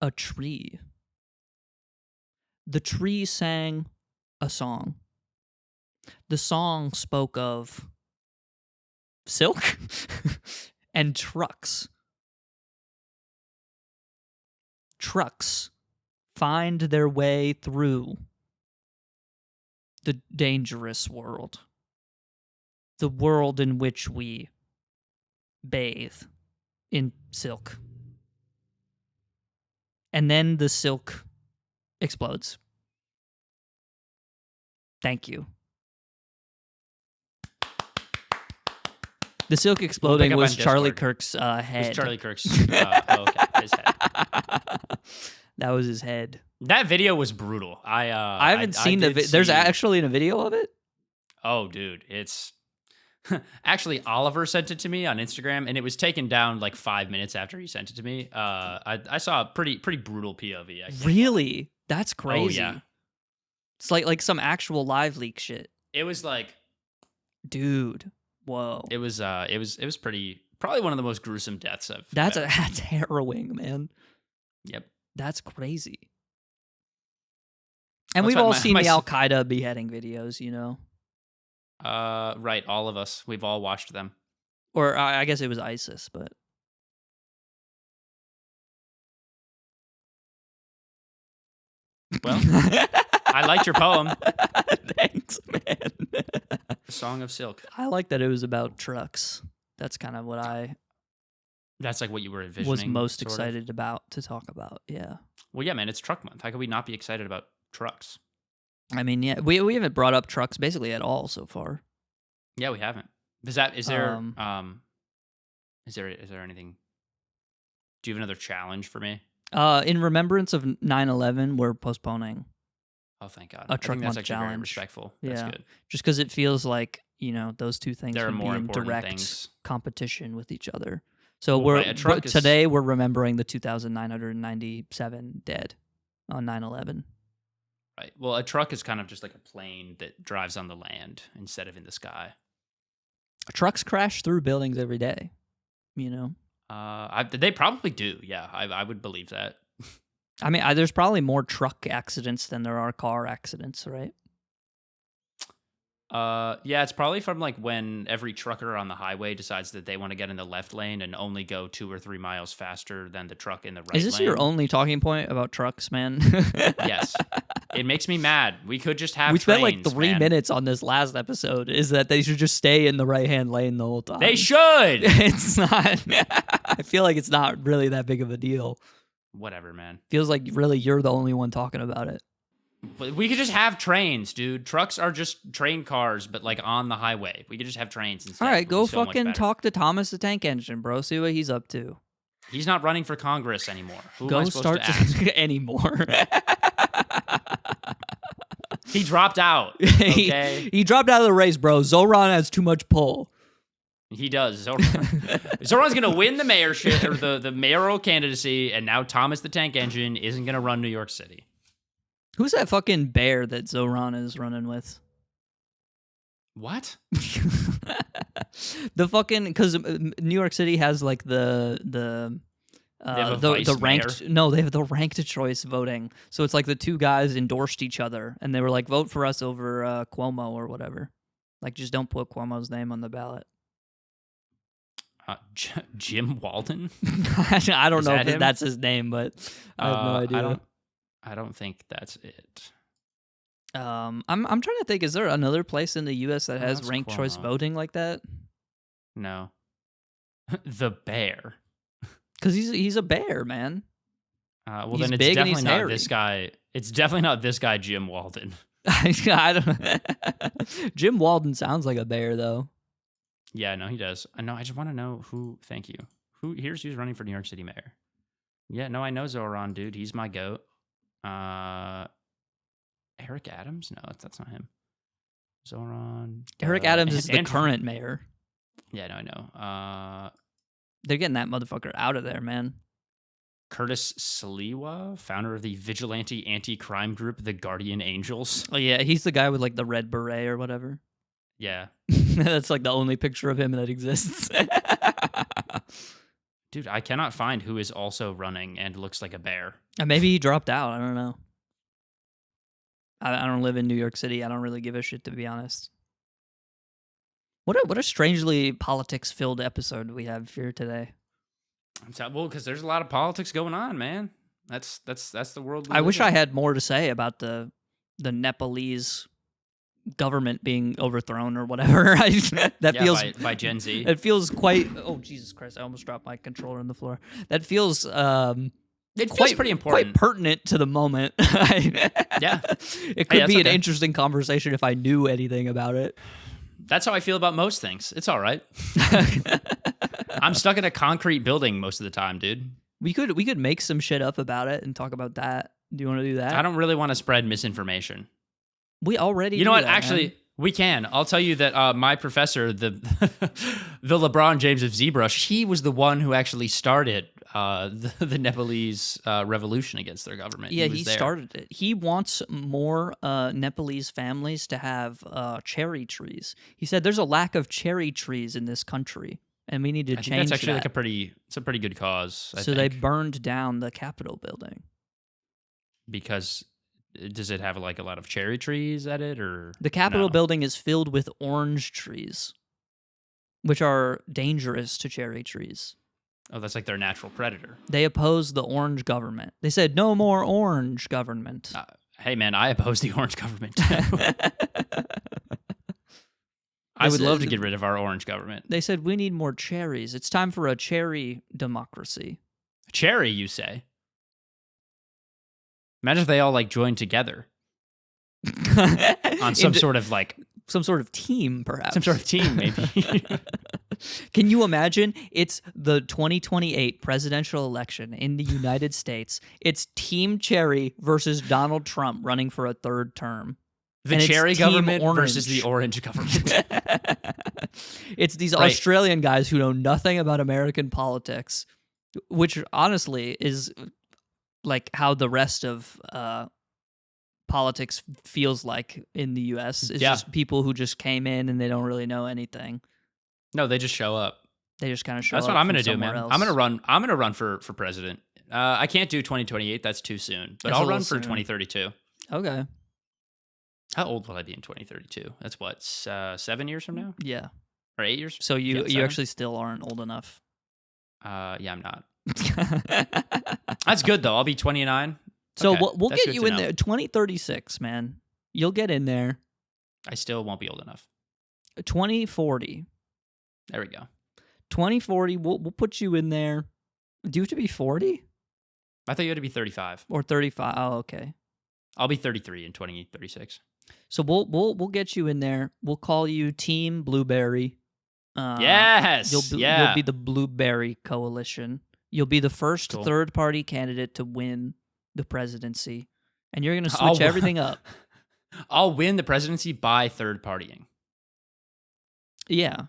a tree. The tree sang a song. The song spoke of silk and trucks. Trucks find their way through the dangerous world. The world in which we bathe in silk. And then the silk explodes. Thank you. The silk exploding was Charlie Kirk's head. It was Charlie Kirk's... okay, his head. That was his head. That video was brutal. I haven't seen the video. There's actually a video of it? Oh, dude. It's... Actually, Oliver sent it to me on Instagram, and it was taken down like 5 minutes after he sent it to me. I saw a pretty brutal POV. Really? That's crazy. Oh, yeah. It's like some actual live leak shit. It was like... Dude. Whoa. It was pretty... Probably one of the most gruesome deaths I've... That's harrowing, man. Yep. That's crazy. And we've all seen the Al-Qaeda beheading videos, you know? Right, all of us. We've all watched them. Or I guess it was ISIS, but... Well, I liked your poem. Thanks, man. The Song of Silk. I like that it was about trucks. That's kind of what That's like what you were envisioning. Was most excited about to talk about, yeah. Well, yeah, man, it's truck month. How could we not be excited about trucks? I mean, yeah, we haven't brought up trucks basically at all so far. Yeah, we haven't. Is there anything? Do you have another challenge for me? In remembrance of 9/11, we're postponing. Oh, thank God! A truck month actually challenge. Very respectful. That's good. Just because it feels like those two things There are would more be in important direct things. competition with each other. So today we're remembering the 2,997 dead on 9/11. Right. Well, a truck is kind of just like a plane that drives on the land instead of in the sky. Trucks crash through buildings every day, you know? They probably do. Yeah, I would believe that. I mean, there's probably more truck accidents than there are car accidents, right? Yeah, it's probably from like when every trucker on the highway decides that they want to get in the left lane and only go 2 or 3 miles faster than the truck in the right lane. Is this your only talking point about trucks, man? Yes. It makes me mad. We could just have We spent trains, like 3 minutes on this last episode, is that they should just stay in the right-hand lane the whole time. They should! It's not... I feel like it's not really that big of a deal. Whatever, man. Feels like really you're the only one talking about it. But we could just have trains, dude. Trucks are just train cars, but like on the highway. We could just have trains instead. All right, go fucking talk to Thomas the Tank Engine, bro. See what he's up to. He's not running for Congress anymore. Who go am I supposed to ask? Anymore. He dropped out. Okay? he dropped out of the race, bro. Zohran has too much pull. He does. Zohran's going to win the mayorship or the mayoral candidacy, and now Thomas the Tank Engine isn't going to run New York City. Who's that fucking bear that Zohran is running with? What? The fucking... Because New York City has like the They have a the vice ranked mayor? no, they have the ranked choice voting. So it's like the two guys endorsed each other, and they were like, vote for us over Cuomo or whatever. Like, just don't put Cuomo's name on the ballot. Jim Walden? I don't Is know that if him? that's his name, but I have no idea. I don't think that's it. I'm trying to think. Is there another place in the U.S. that has that's ranked choice Cuomo. voting like that? No. The bear. Because he's a bear, man. Well, He's then it's big and he's definitely not hairy. this guy. It's definitely not this guy, Jim Walden. I don't. Jim Walden sounds like a bear, though. Yeah, no, he does. I know. I just want to know who. Thank you. Here's who's running for New York City mayor. Yeah, no, I know Zohran, dude. He's my goat. Eric Adams? No, that's not him. Zohran. Eric Adams is the Andrew- current mayor. Yeah, no, I know. They're getting that motherfucker out of there, man. Curtis Sliwa, founder of the vigilante anti-crime group, the Guardian Angels. Oh yeah, he's the guy with like the red beret or whatever. Yeah. That's like the only picture of him that exists. Dude, I cannot find who is also running and looks like a bear. Maybe he dropped out. I don't know. I don't live in New York City. I don't really give a shit, to be honest. What a strangely politics-filled episode we have here today. Well, because there's a lot of politics going on, man. That's the world. I wish I had more to say about the Nepalese government being overthrown or whatever. Feels by Gen Z. It feels quite. Oh Jesus Christ! I almost dropped my controller on the floor. That feels. It feels pretty important. Quite pertinent to the moment. Yeah, it could be an interesting conversation if I knew anything about it. That's how I feel about most things. It's all right. I'm stuck in a concrete building most of the time, dude. We could make some shit up about it and talk about that. Do you want to do that? I don't really want to spread misinformation. We already. You know what? That, actually, man. We can. I'll tell you that my professor, the the LeBron James of ZBrush, he was the one who actually started the Nepalese revolution against their government. Yeah, he started it. He wants more Nepalese families to have cherry trees. He said there's a lack of cherry trees in this country, and we need to change that's actually that. it's a pretty good cause. I so think. they burned down the Capitol building. Because does it have like a lot of cherry trees at it, or the Capitol no? building is filled with orange trees, which are dangerous to cherry trees. Oh, that's like their natural predator. They oppose the orange government. They said no more orange government. Hey man, I oppose the orange government too. I would love to get rid of our orange government. They said we need more cherries. It's time for a cherry democracy. Cherry, you say? Imagine if they all like joined together on some sort of team, perhaps. Some sort of team, maybe. Can you imagine? It's the 2028 presidential election in the United States. It's Team Cherry versus Donald Trump running for a third term. The cherry government versus the orange government. It's these Australian guys who know nothing about American politics, which honestly is like how the rest of politics feels like in the U.S. It's just people who just came in and they don't really know anything. No, they just show up. They just kind of show up. That's what I'm going to do, man. Else. I'm going to run for president. I can't do 2028. That's too soon. But I'll run for 2032. Okay. How old will I be in 2032? That's what, 7 years from now? Yeah. Or 8 years? So you actually still aren't old enough. Yeah, I'm not. That's good though. I'll be 29. So okay. we'll get you in there. 2036, man. You'll get in there. I still won't be old enough. 2040. There we go. 2040. We'll put you in there. Do you have to be 40? I thought you had to be 35 or 35. Oh, okay. I'll be 33 in 2036. So we'll get you in there. We'll call you Team Blueberry. Yes. You'll be the Blueberry Coalition. You'll be the first third-party candidate to win the presidency, and you're going to switch everything up. I'll win the presidency by third-partying. Yeah.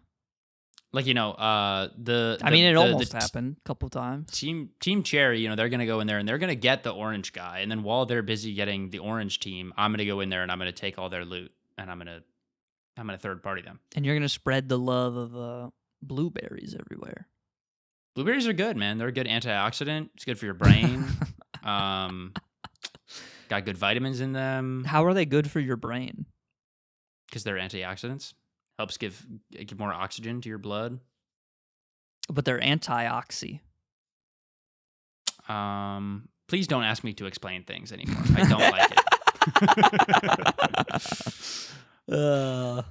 Like, it almost happened a couple times. Team Cherry, they're going to go in there and they're going to get the orange guy. And then while they're busy getting the orange team, I'm going to go in there and I'm going to take all their loot and I'm going to third party them. And you're going to spread the love of blueberries everywhere. Blueberries are good, man. They're a good antioxidant. It's good for your brain. Got good vitamins in them. How are they good for your brain? Because they're antioxidants. Helps give more oxygen to your blood. But they're antioxy. Please don't ask me to explain things anymore. I don't like it.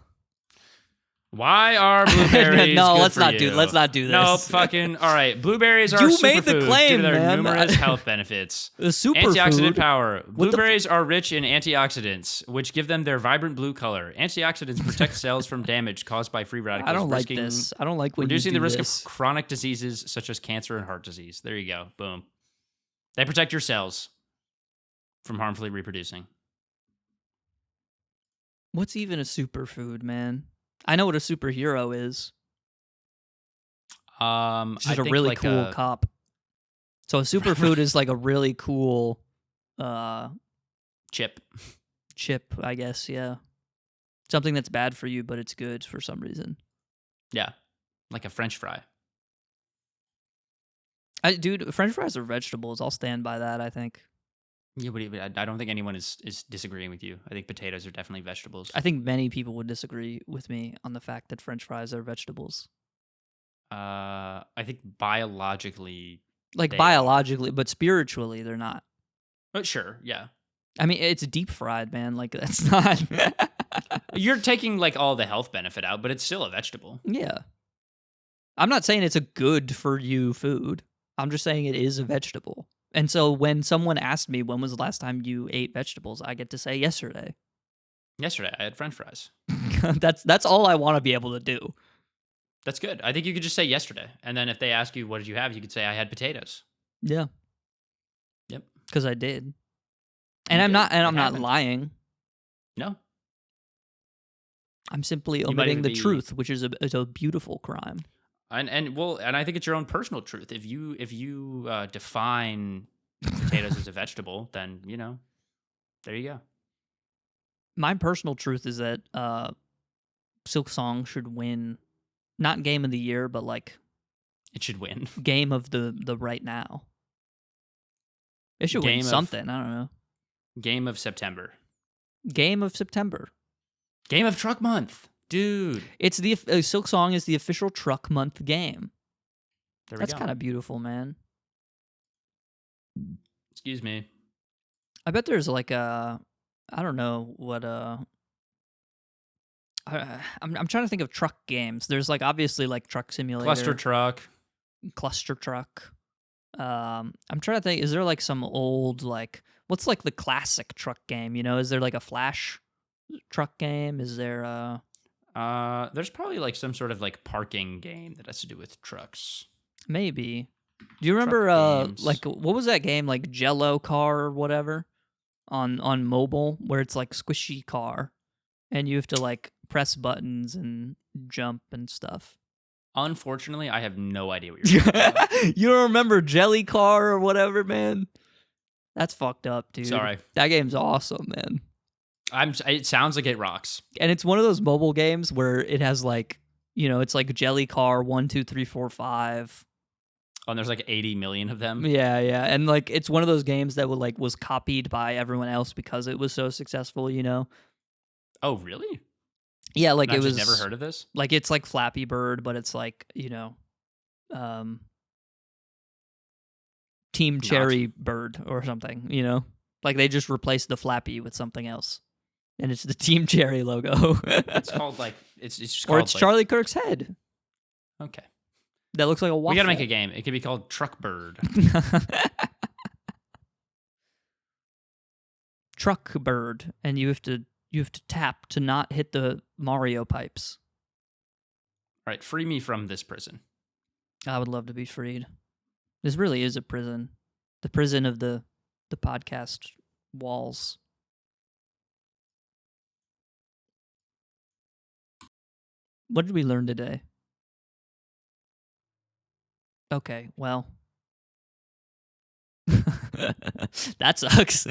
Why are blueberries no, good let's for not you? do. Let's not do this. Nope. Fucking all right. Blueberries are You made the superfood claim, due to their man. numerous health benefits. The Antioxidant superfood. power. Blueberries are rich in antioxidants, which give them their vibrant blue color. Antioxidants protect cells from damage caused by free radicals. I don't like this. I don't like when reducing you do the risk this. of chronic diseases such as cancer and heart disease. There you go. Boom. They protect your cells from harmfully reproducing. What's even a superfood, man? I know what a superhero is. She's I a think really like cool cop. So a superfood is like a really cool chip. chip, I guess, yeah. Something that's bad for you, but it's good for some reason. Yeah. Like a French fry. Dude, French fries are vegetables. I'll stand by that, I think. Yeah, but I don't think anyone is disagreeing with you. I think potatoes are definitely vegetables. I think many people would disagree with me on the fact that French fries are vegetables. I think biologically, Like biologically, but spiritually, they're not. But sure, yeah. I mean, it's deep fried, man. Like, that's not. You're taking like all the health benefit out, but it's still a vegetable. Yeah. I'm not saying it's a good for you food. I'm just saying it is a vegetable. And so when someone asked me when was the last time you ate vegetables, I get to say yesterday. Yesterday, I had French fries. That's all I want to be able to do. That's good. I think you could just say yesterday, and then if they ask you what did you have, you could say I had potatoes. Yeah. Yep. Because I did. And I'm not lying. No. I'm simply might omitting even the be- truth, which is a beautiful crime. And I think it's your own personal truth. If you define potatoes as a vegetable, then there you go. My personal truth is that Silksong should win, not game of the year, but like It should win. game of the right now. It should win something. I don't know. Game of September. Game of September. Game of Truck Month, dude. It's the Silksong is the official Truck Month game. There we That's go. kind of beautiful, man. Excuse me. I bet there's like a, I don't know what I'm trying to think of truck games. There's like obviously like Truck Simulator, Cluster truck. Cluster Truck. I'm trying to think. Is there like some old like what's like the classic truck game? Is there like a Flash truck game? Is there There's probably like some sort of like parking game that has to do with trucks. maybe? Do you remember games. like what was that game like Jello Car or whatever on mobile where it's like squishy car and you have to like press buttons and jump and stuff? Unfortunately, I have no idea what you're talking about. You don't remember Jelly Car or whatever, man? That's fucked up, dude. Sorry. That game's awesome, man. It sounds like it rocks. And it's one of those mobile games where it has like, it's like Jelly Car 1, 2, 3, 4, 5. Oh, and there's like 80 million of them. Yeah, yeah. And like it's one of those games that was copied by everyone else because it was so successful, Oh, really? Yeah, like I've it was never heard of this. like it's like Flappy Bird, but it's like, Team Cherry Bird or something, Like they just replaced the Flappy with something else. And it's the Team Cherry logo. It's called like it's just or called it's like, Charlie Kirk's head. Okay. That looks like a waffle. We gotta make a game. It could be called Truck Bird. Truck Bird, and you have to tap to not hit the Mario pipes. All right, free me from this prison. I would love to be freed. This really is a prison. The prison of the podcast walls. What did we learn today? Okay, well. That sucks.